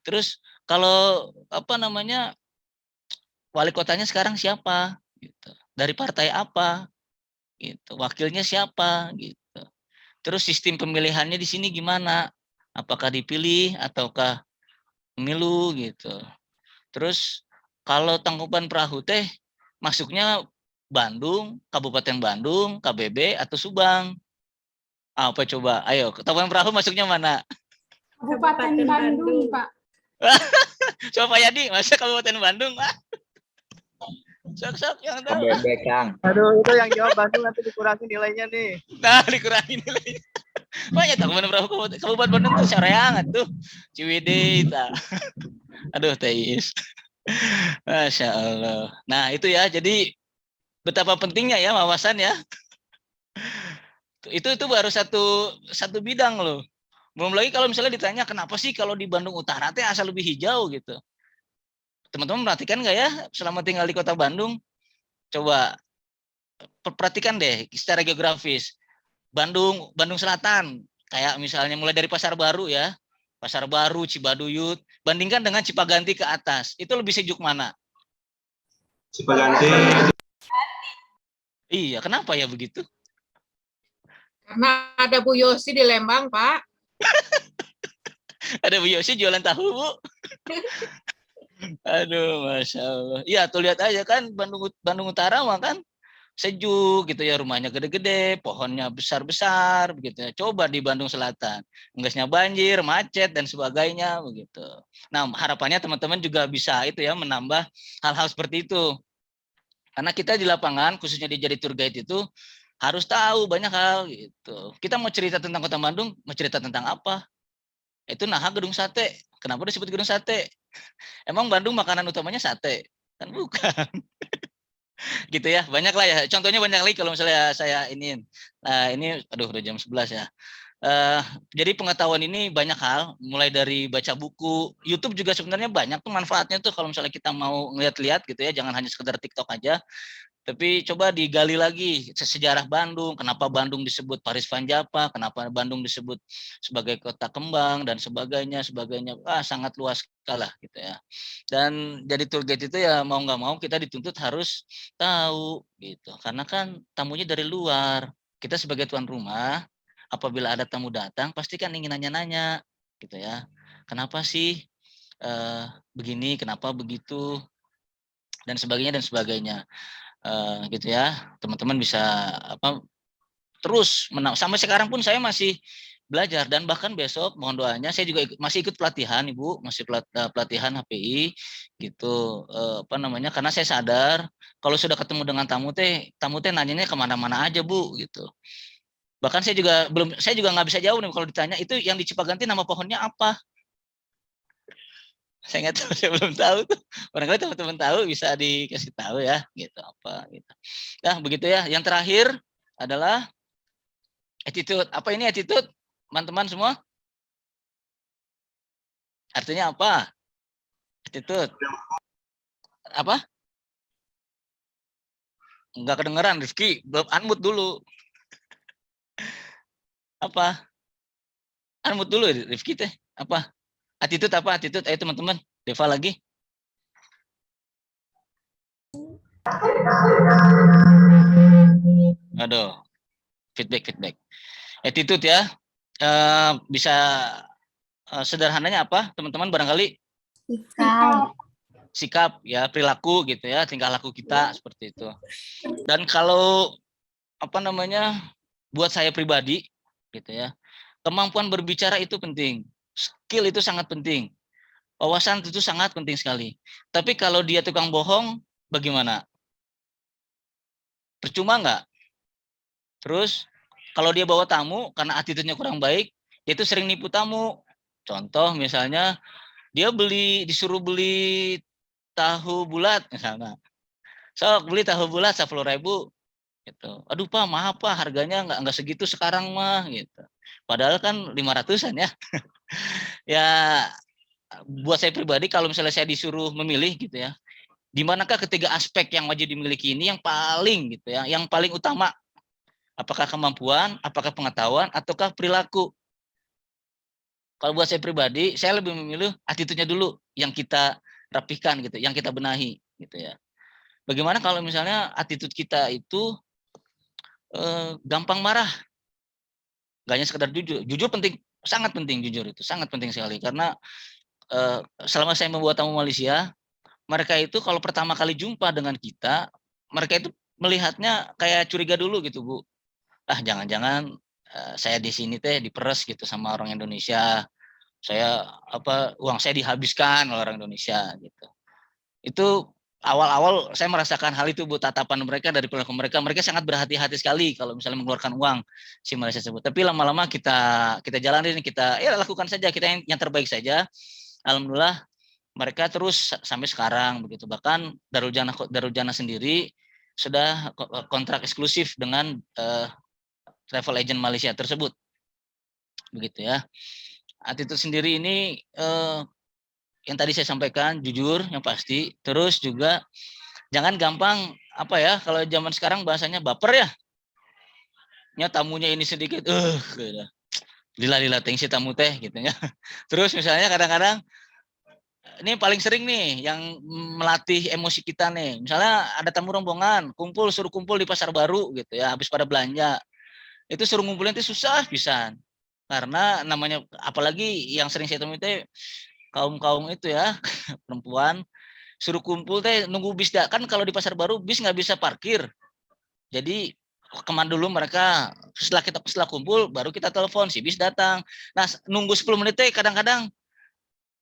Terus kalau wali kotanya sekarang siapa? Gitu. Dari partai apa? Gitu. Wakilnya siapa? Gitu. Terus sistem pemilihannya di sini gimana? Apakah dipilih ataukah pemilu gitu. Terus kalau Tangkuban Perahu teh masuknya Bandung, Kabupaten Bandung, KBB atau Subang? Apa coba? Ayo, Tangkuban Perahu masuknya mana? Kabupaten Bandung, Pak. Coba Pak Yadi, masuk Kabupaten Bandung, Pak. Sok-sok yang tahu. KBB, Kang. Aduh, itu yang jawab Bandung nanti dikurangi nilainya nih. Nah, dikurangi nilai. Banyak Tangkuban Perahu Kabupaten Bandung tuh soreangan tuh. Ciwidey, aduh, Teis. Masya Allah. Nah, itu ya. Jadi betapa pentingnya ya wawasan ya. Itu baru satu bidang loh. Belum lagi kalau misalnya ditanya kenapa sih kalau di Bandung Utara teh asal lebih hijau gitu. Teman-teman perhatikan nggak ya selama tinggal di kota Bandung? Coba perhatikan deh secara geografis. Bandung Selatan, kayak misalnya mulai dari Pasar Baru ya. Pasar Baru, Cibaduyut, bandingkan dengan Cipaganti ke atas. Itu lebih sejuk mana? Cipaganti. Iya, kenapa ya begitu? Karena ada Bu Yosi di Lembang, Pak. Ada Bu Yosi jualan tahu, Bu. Aduh, Masya Allah. Iya, tuh lihat aja kan Bandung Utara mah kan sejuk gitu ya, rumahnya gede-gede, pohonnya besar-besar begitu ya. Coba di Bandung Selatan, enggaknya banjir, macet dan sebagainya begitu. Nah, harapannya teman-teman juga bisa itu ya menambah hal-hal seperti itu. Karena kita di lapangan khususnya di jadi tour guide itu harus tahu banyak hal gitu. Kita mau cerita tentang Kota Bandung, mau cerita tentang apa? Itu Gedung Sate. Kenapa disebut Gedung Sate? Emang Bandung makanan utamanya sate? Kan bukan. Gitu ya, banyak lah ya. Contohnya banyak lagi kalau misalnya saya ini. Nah, ini aduh udah jam 11 ya. Jadi pengetahuan ini banyak hal, mulai dari baca buku, YouTube juga sebenarnya banyak tuh manfaatnya tuh kalau misalnya kita mau ngeliat-lihat gitu ya, jangan hanya sekedar TikTok aja. Tapi coba digali lagi sejarah Bandung, kenapa Bandung disebut Paris Van Java, kenapa Bandung disebut sebagai kota kembang dan sebagainya, sangat luas sekali gitu ya. Dan jadi tour guide itu ya mau nggak mau kita dituntut harus tahu gitu, karena kan tamunya dari luar. Kita sebagai tuan rumah, apabila ada tamu datang pasti kan ingin nanya-nanya gitu ya. Kenapa sih begini, kenapa begitu, dan sebagainya. Gitu ya, teman-teman bisa terus sampai sekarang pun saya masih belajar, dan bahkan besok mohon doanya saya juga masih ikut pelatihan Ibu, masih pelatihan HPI gitu, karena saya sadar kalau sudah ketemu dengan tamu teh nanyanya kemana-mana aja Bu gitu. Bahkan saya juga nggak bisa jawab nih kalau ditanya itu yang di Cipaganti nama pohonnya apa. Saya nggak tahu, saya belum tahu tuh. Barangkali teman-teman tahu bisa dikasih tahu ya, gitu apa gitu. Nah, begitu ya. Yang terakhir adalah attitude. Apa ini attitude, teman-teman semua? Artinya apa? Attitude. Apa? Enggak kedengeran, Rifki. Belum unmute dulu. Apa? Unmute dulu, Rifki teh. Apa? Attitude apa? Attitude. Ayo teman-teman. Deva lagi. Aduh. Feedback. Attitude ya. Bisa sederhananya apa? Teman-teman barangkali sikap ya, perilaku gitu ya, tingkah laku kita seperti itu. Dan kalau buat saya pribadi gitu ya, kemampuan berbicara itu penting, skill itu sangat penting, wawasan itu sangat penting sekali. Tapi kalau dia tukang bohong, bagaimana? Percuma nggak? Terus kalau dia bawa tamu karena attitude-nya kurang baik, dia itu sering nipu tamu. Contoh misalnya dia disuruh beli tahu bulat misalnya. Sok beli tahu bulat 10.000 gitu. Aduh Pak, maaf Pak, harganya nggak segitu sekarang mah gitu. Padahal kan 500-an ya. Ya buat saya pribadi kalau misalnya saya disuruh memilih gitu ya, di manakah ketiga aspek yang wajib dimiliki ini yang paling gitu ya, yang paling utama? Apakah kemampuan, apakah pengetahuan, ataukah perilaku? Kalau buat saya pribadi, saya lebih memilih attitude-nya dulu yang kita rapihkan gitu, yang kita benahi gitu ya. Bagaimana kalau misalnya attitude kita itu gampang marah, nggak hanya sekedar jujur penting, sangat penting, jujur itu sangat penting sekali, karena selama saya membuat tamu Malaysia, mereka itu kalau pertama kali jumpa dengan kita, mereka itu melihatnya kayak curiga dulu gitu Bu. Jangan-jangan saya di sini teh diperes gitu sama orang Indonesia, uang saya dihabiskan oleh orang Indonesia gitu. Itu awal-awal saya merasakan hal itu Bu, tatapan mereka, dari perilaku mereka sangat berhati-hati sekali kalau misalnya mengeluarkan uang si Malaysia tersebut. Tapi lama-lama kita jalanin, kita ya lakukan saja, kita yang terbaik saja. Alhamdulillah mereka terus sampai sekarang begitu. Bahkan Darul Jannah sendiri sudah kontrak eksklusif dengan travel agent Malaysia tersebut. Begitu ya. Attitude sendiri ini yang tadi saya sampaikan, jujur yang pasti, terus juga jangan gampang kalau zaman sekarang bahasanya baper ya tamunya ini sedikit gitu. Lila tengsi tamu teh gitu ya. Terus misalnya kadang-kadang ini paling sering nih yang melatih emosi kita nih, misalnya ada tamu rombongan suruh kumpul di pasar baru gitu ya, habis pada belanja, itu suruh ngumpulin itu susah pisan, karena namanya apalagi yang sering saya temui teh kaum itu ya perempuan, suruh kumpul teh nunggu bis kan kalau di pasar baru bis nggak bisa parkir, jadi kemana dulu mereka, setelah kumpul baru kita telepon si bis datang. Nah nunggu 10 menit teh kadang-kadang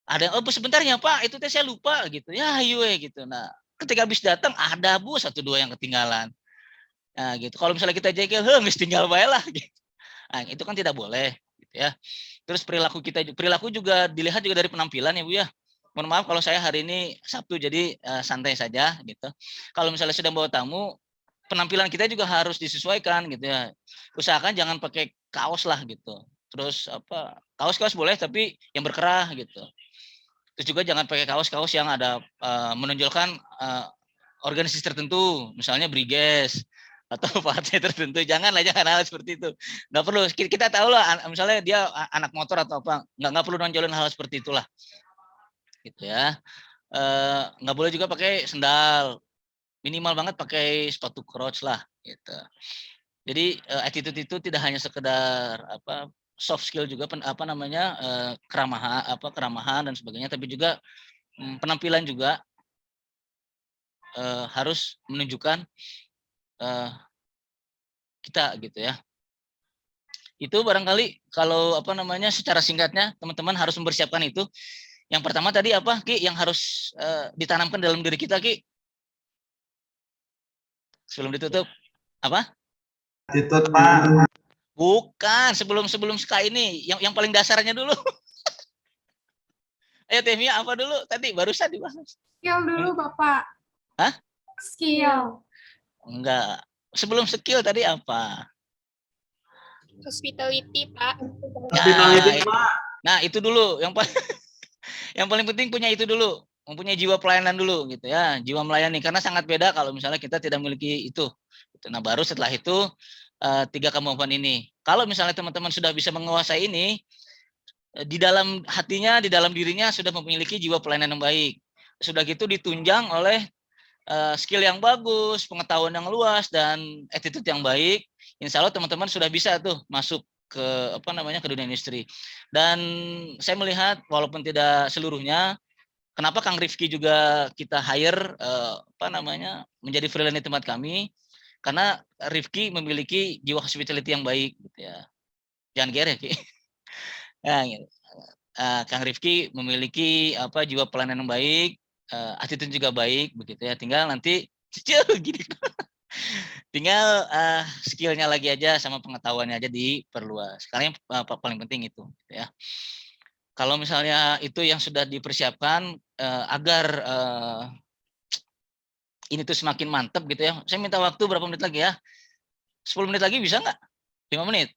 ada yang sebentar ya Pak, itu teh saya lupa gitu ya, ayo gitu. Nah ketika bis datang ada Bu 1-2 yang ketinggalan. Nah gitu, kalau misalnya kita jengkel nggak tinggal bae lah gitu. Nah itu kan tidak boleh gitu ya. Terus perilaku juga dilihat juga dari penampilan ya Bu ya. Mohon maaf kalau saya hari ini Sabtu jadi santai saja gitu. Kalau misalnya sedang bawa tamu, penampilan kita juga harus disesuaikan gitu ya. Usahakan jangan pakai kaos lah gitu. Terus kaos boleh tapi yang berkerah gitu. Terus juga jangan pakai kaos yang ada menonjolkan organisasi tertentu, misalnya Briges atau partai tertentu, jangan hal seperti itu. Nggak perlu. Kita tahu lah, misalnya dia anak motor atau apa, nggak perlu nonjolin hal seperti itulah, gitu ya. Nggak boleh juga pakai sendal, minimal banget pakai sepatu crotch lah, gitu. Jadi attitude itu tidak hanya sekedar soft skill juga, keramahan dan sebagainya, tapi juga penampilan juga harus menunjukkan kita, gitu ya. Itu barangkali kalau secara singkatnya teman-teman harus mempersiapkan itu. Yang pertama tadi apa, Ki, yang harus ditanamkan dalam diri kita, Ki? Sebelum ditutup, apa? Attitude, Pak. Bukan, sebelum ska ini, yang paling dasarnya dulu. Ayo Temia, apa dulu tadi barusan dibahas? Skill dulu, Bapak. Hah? Skill. Enggak. Sebelum skill tadi apa? Hospitality, Pak. Hospitality, Pak. Nah, itu dulu yang paling penting punya itu dulu, mempunyai jiwa pelayanan dulu, gitu ya, jiwa melayani, karena sangat beda kalau misalnya kita tidak memiliki itu. Nah, baru setelah itu 3 kemampuan ini. Kalau misalnya teman-teman sudah bisa menguasai ini, di dalam hatinya, di dalam dirinya sudah memiliki jiwa pelayanan yang baik. Sudah gitu ditunjang oleh skill yang bagus, pengetahuan yang luas, dan attitude yang baik. Insya Allah teman-teman sudah bisa tuh masuk ke ke dunia industri. Dan saya melihat walaupun tidak seluruhnya, kenapa Kang Rifki juga kita hire menjadi freelance di tempat kami, karena Rifki memiliki jiwa hospitality yang baik, gitu ya. Jangan gere, Ki. Ya, gitu. Kang Rifki memiliki jiwa pelayanan yang baik, attitude juga baik, begitu ya. Tinggal nanti gini. Tinggal skillnya lagi aja sama pengetahuannya aja diperluas. Sekarang yang paling penting itu, gitu ya. Kalau misalnya itu yang sudah dipersiapkan agar ini tuh semakin mantap, gitu ya. Saya minta waktu berapa menit lagi ya? 10 menit lagi bisa nggak? 5 menit?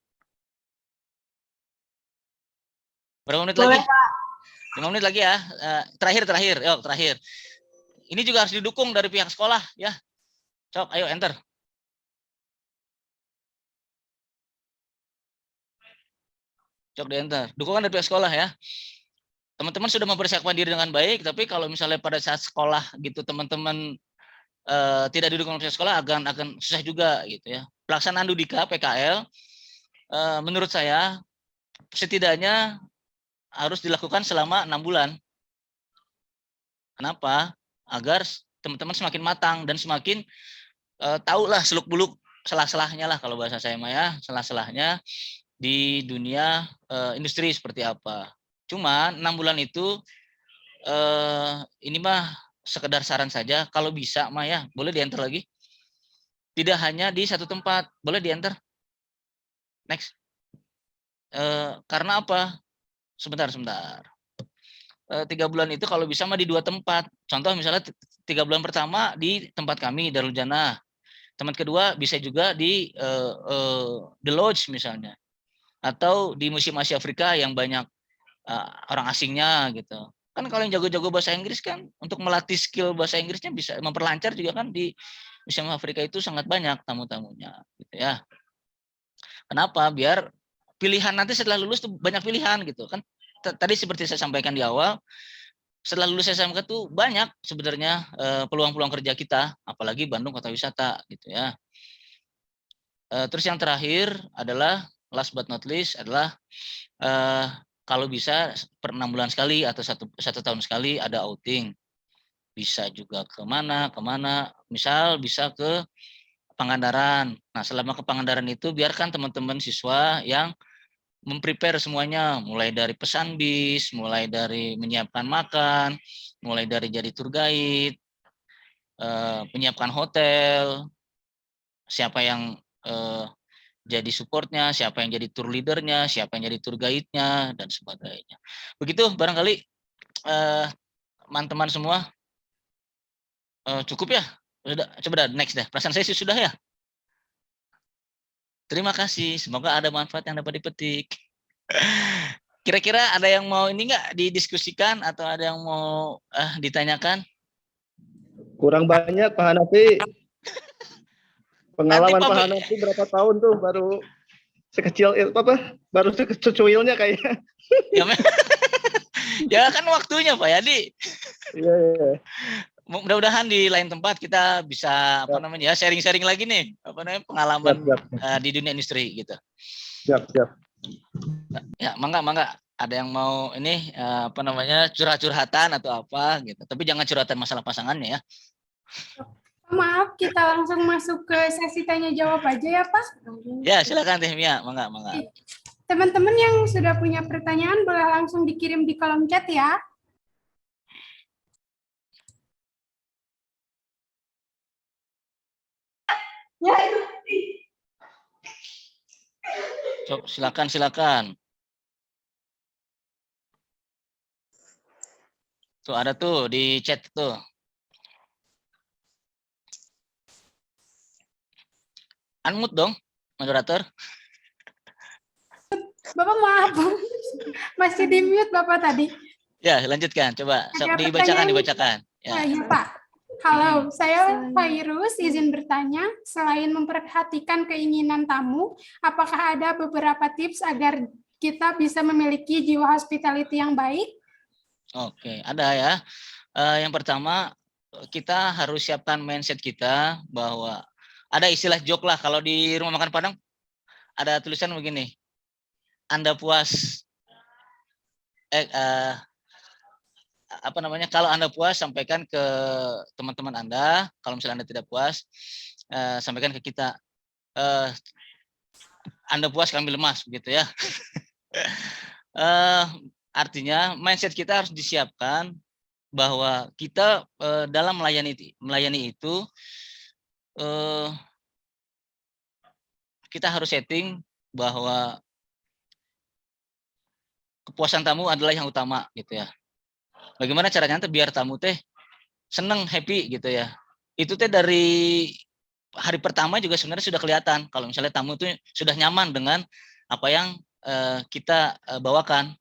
Berapa menit lagi? 5 menit lagi ya. Terakhir. Yuk, terakhir. Ini juga harus didukung dari pihak sekolah, ya. Sok, ayo enter. Cok di enter. Dukungan dari pihak sekolah, ya. Teman-teman sudah mempersiapkan diri dengan baik, tapi kalau misalnya pada saat sekolah gitu teman-teman tidak didukung oleh pihak sekolah, akan susah juga, gitu ya. Pelaksanaan Dudika PKL menurut saya setidaknya harus dilakukan selama 6 bulan. Kenapa? Agar teman-teman semakin matang dan semakin tahulah seluk-beluk selah-selahnya lah, kalau bahasa saya mah ya, selah-selahnya di dunia industri seperti apa. Cuma 6 bulan itu ini mah sekedar saran saja, kalau bisa mah ya boleh di enter lagi. Tidak hanya di satu tempat, boleh di enter. Next. Karena apa? Sebentar. 3 bulan itu kalau bisa mah di 2 tempat. Contoh misalnya 3 bulan pertama di tempat kami Darul Jannah. Tempat kedua bisa juga di The Lodge misalnya. Atau di Museum Asia Afrika yang banyak orang asingnya gitu. Kan kalau yang jago-jago bahasa Inggris kan untuk melatih skill bahasa Inggrisnya bisa memperlancar juga kan, di Museum Afrika itu sangat banyak tamu-tamunya, gitu ya. Kenapa? Biar pilihan nanti setelah lulus tuh banyak pilihan gitu kan. Tadi seperti saya sampaikan di awal, setelah lulus SMK tuh banyak sebenarnya peluang-peluang kerja kita, apalagi Bandung kota wisata, gitu ya. Terus yang terakhir adalah last but not least adalah kalau bisa per 6 bulan sekali atau satu tahun sekali ada outing. Bisa juga kemana, misal bisa ke Pangandaran. Nah, selama ke Pangandaran itu biarkan teman-teman siswa yang memprepare semuanya, mulai dari pesan bis, mulai dari menyiapkan makan, mulai dari jadi tour guide, menyiapkan hotel, siapa yang jadi supportnya, siapa yang jadi tour leadernya, siapa yang jadi tour guide-nya, dan sebagainya. Begitu barangkali teman-teman semua cukup ya. Coba next dah. Perasaan saya sih sudah ya. Terima kasih. Semoga ada manfaat yang dapat dipetik. Kira-kira ada yang mau ini nggak didiskusikan atau ada yang mau ditanyakan? Kurang banyak Pak Hanafi. Pengalaman Nanti, Pak Pak Hanafi berapa tahun tuh baru sekecil apa? Baru secuilnya kayaknya. Ya, ya kan waktunya Pak Yadi. Iya, iya. Mudah-mudahan di lain tempat kita bisa apa Siap. namanya ya sharing-sharing lagi nih apa namanya pengalaman Siap. di dunia industri gitu. Siap. Ya, mangga ada yang mau ini apa namanya curhat-curhatan atau apa gitu. Tapi jangan curhatan masalah pasangannya ya. Maaf, kita langsung masuk ke sesi tanya jawab aja ya, Pak. Ya, silakan Teh Mia, mangga. Teman-teman yang sudah punya pertanyaan boleh langsung dikirim di kolom chat ya. Ya itu. Cok, silakan. Tuh ada tuh di chat tuh. Unmute dong, moderator. Bapak maaf, masih di mute Bapak tadi. Ya, lanjutkan. Coba Ada dibacakan. Ya. Ya, Pak. Halo, saya Fairuz, izin bertanya, selain memperhatikan keinginan tamu, apakah ada beberapa tips agar kita bisa memiliki jiwa hospitality yang baik? Oke, ada ya. Yang pertama, kita harus siapkan mindset kita bahwa ada istilah joke lah kalau di rumah makan Padang ada tulisan begini. Anda puas apa namanya? Kalau Anda puas sampaikan ke teman-teman Anda, kalau misalnya Anda tidak puas sampaikan ke kita. Anda puas kami lemas begitu ya. Artinya mindset kita harus disiapkan bahwa kita dalam melayani itu kita harus setting bahwa kepuasan tamu adalah yang utama gitu ya. Bagaimana caranya biar tamu teh seneng, happy gitu ya. Itu teh dari hari pertama juga sebenarnya sudah kelihatan kalau misalnya tamu tuh sudah nyaman dengan apa yang kita bawakan.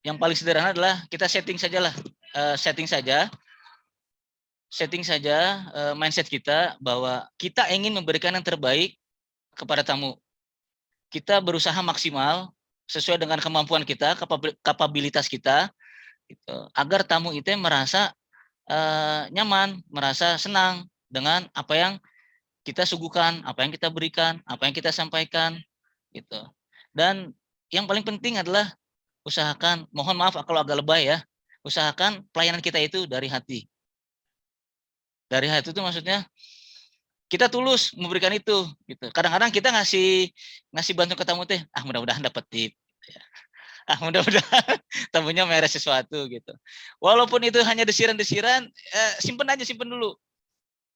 Yang paling sederhana adalah kita setting saja mindset kita bahwa kita ingin memberikan yang terbaik kepada tamu. Kita berusaha maksimal sesuai dengan kemampuan kita, kapabilitas kita, gitu, agar tamu itu merasa nyaman, merasa senang dengan apa yang kita suguhkan, apa yang kita berikan, apa yang kita sampaikan, gitu. Dan yang paling penting adalah usahakan, mohon maaf kalau agak lebay ya, usahakan pelayanan kita itu dari hati. Dari hati itu maksudnya kita tulus memberikan itu gitu. Kadang-kadang kita ngasih bantu ke tamu teh, mudah-mudahan dapat tip. Mudah-mudahan tamunya merek sesuatu gitu. Walaupun itu hanya desiran-desiran, simpen dulu.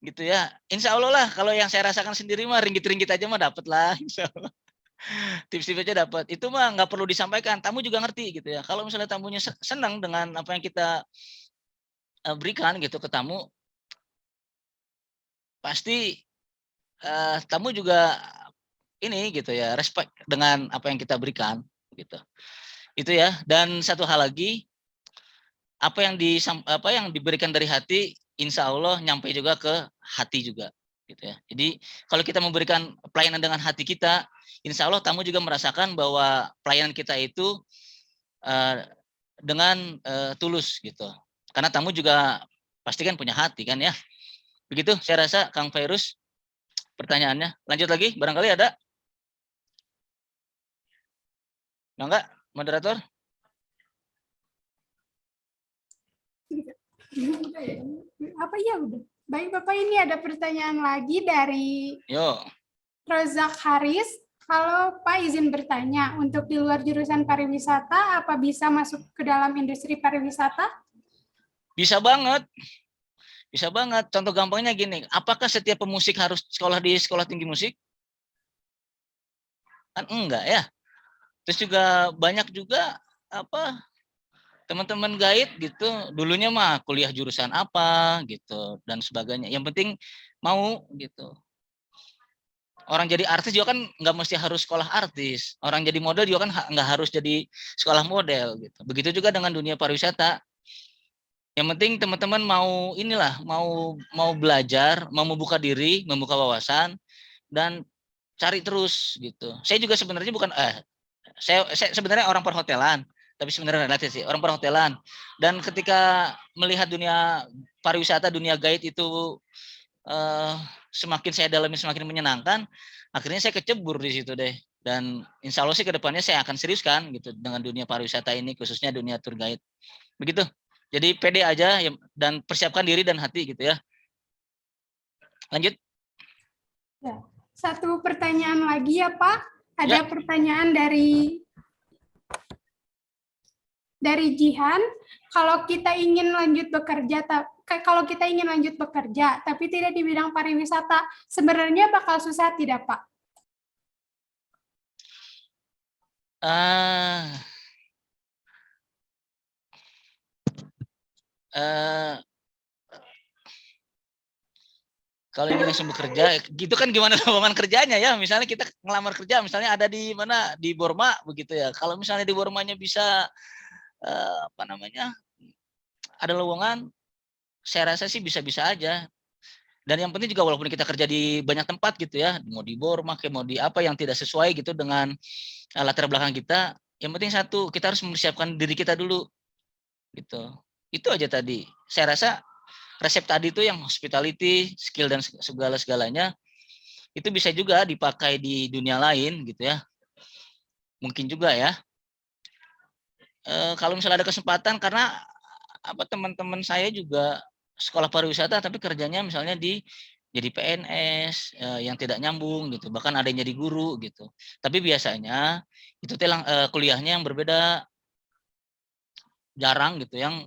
Gitu ya. Insya Allah lah kalau yang saya rasakan sendiri mah ringgit-ringgit aja mah dapat lah, insya Allah. Tips-tips aja dapat. Itu mah nggak perlu disampaikan. Tamu juga ngerti gitu ya. Kalau misalnya tamunya senang dengan apa yang kita berikan gitu ke tamu, pasti tamu juga ini gitu ya, respect dengan apa yang kita berikan gitu. Itu ya. Dan satu hal lagi, apa yang diberikan dari hati, insya Allah nyampe juga ke hati juga gitu ya. Jadi kalau kita memberikan pelayanan dengan hati kita, insya Allah tamu juga merasakan bahwa pelayanan kita itu dengan tulus gitu. Karena tamu juga pasti kan punya hati kan ya. Begitu saya rasa Kang Fairuz pertanyaannya. Lanjut lagi, barangkali ada? Enggak, moderator? Apa ya udah. Baik Bapak, ini ada pertanyaan lagi dari Rozak Haris. Halo Pak, izin bertanya, untuk di luar jurusan pariwisata, apa bisa masuk ke dalam industri pariwisata? Bisa banget. Bisa banget. Contoh gampangnya gini, apakah setiap pemusik harus sekolah di sekolah tinggi musik? Kan enggak ya. Terus juga banyak juga apa teman-teman guide gitu, dulunya mah kuliah jurusan apa gitu dan sebagainya. Yang penting mau gitu. Orang jadi artis juga kan nggak mesti harus sekolah artis. Orang jadi model juga kan nggak harus jadi sekolah model gitu. Begitu juga dengan dunia pariwisata. Yang penting teman-teman mau inilah, mau belajar, mau membuka diri, membuka wawasan, dan cari terus gitu. Saya juga sebenarnya bukan saya sebenarnya orang perhotelan, tapi sebenarnya relatif sih orang perhotelan. Dan ketika melihat dunia pariwisata, dunia guide itu semakin saya dalami semakin menyenangkan, akhirnya saya kecebur di situ deh. Dan insya Allah sih kedepannya saya akan seriuskan gitu dengan dunia pariwisata ini, khususnya dunia tour guide. Begitu. Jadi pede aja dan persiapkan diri dan hati gitu ya. Lanjut. Ya. Satu pertanyaan lagi ya Pak. Ya. Ada pertanyaan dari Jihan. Kalau kita ingin lanjut bekerja, tapi tidak di bidang pariwisata, sebenarnya bakal susah tidak Pak? Kalau ingin langsung bekerja, gitu kan gimana lowongan kerjanya ya? Misalnya kita ngelamar kerja, misalnya ada di mana, di Borma begitu ya. Kalau misalnya di Bormanya bisa ada lowongan, saya rasa sih bisa-bisa aja. Dan yang penting juga walaupun kita kerja di banyak tempat gitu ya, mau di Borma, mau di apa yang tidak sesuai gitu dengan latar belakang kita, yang penting satu, kita harus mempersiapkan diri kita dulu. Gitu. Itu aja tadi. Saya rasa resep tadi itu yang hospitality, skill dan segala-segalanya itu bisa juga dipakai di dunia lain gitu ya. Mungkin juga ya. Kalau misalnya ada kesempatan, karena teman-teman saya juga sekolah pariwisata tapi kerjanya misalnya jadi PNS yang tidak nyambung gitu, bahkan ada yang jadi guru gitu. Tapi biasanya itu kuliahnya yang berbeda, jarang gitu yang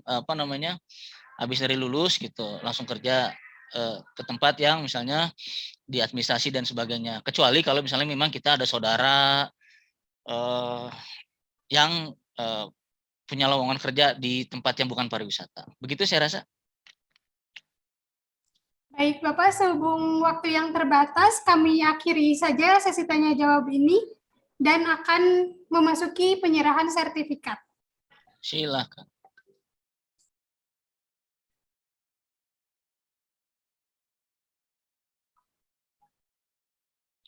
habis dari lulus gitu langsung kerja ke tempat yang misalnya di administrasi dan sebagainya. Kecuali kalau misalnya memang kita ada saudara yang punya lowongan kerja di tempat yang bukan pariwisata. Begitu saya rasa. Baik Bapak, sehubung waktu yang terbatas, kami akhiri saja sesi tanya jawab ini dan akan memasuki penyerahan sertifikat. Silakan.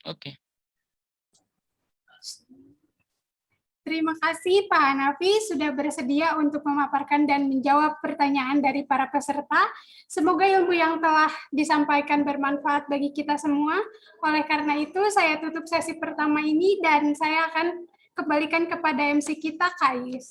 Oke. Terima kasih Pak Hanafi sudah bersedia untuk memaparkan dan menjawab pertanyaan dari para peserta. Semoga ilmu yang telah disampaikan bermanfaat bagi kita semua. Oleh karena itu, saya tutup sesi pertama ini dan saya akan kembalikan kepada MC kita, Kak Iis.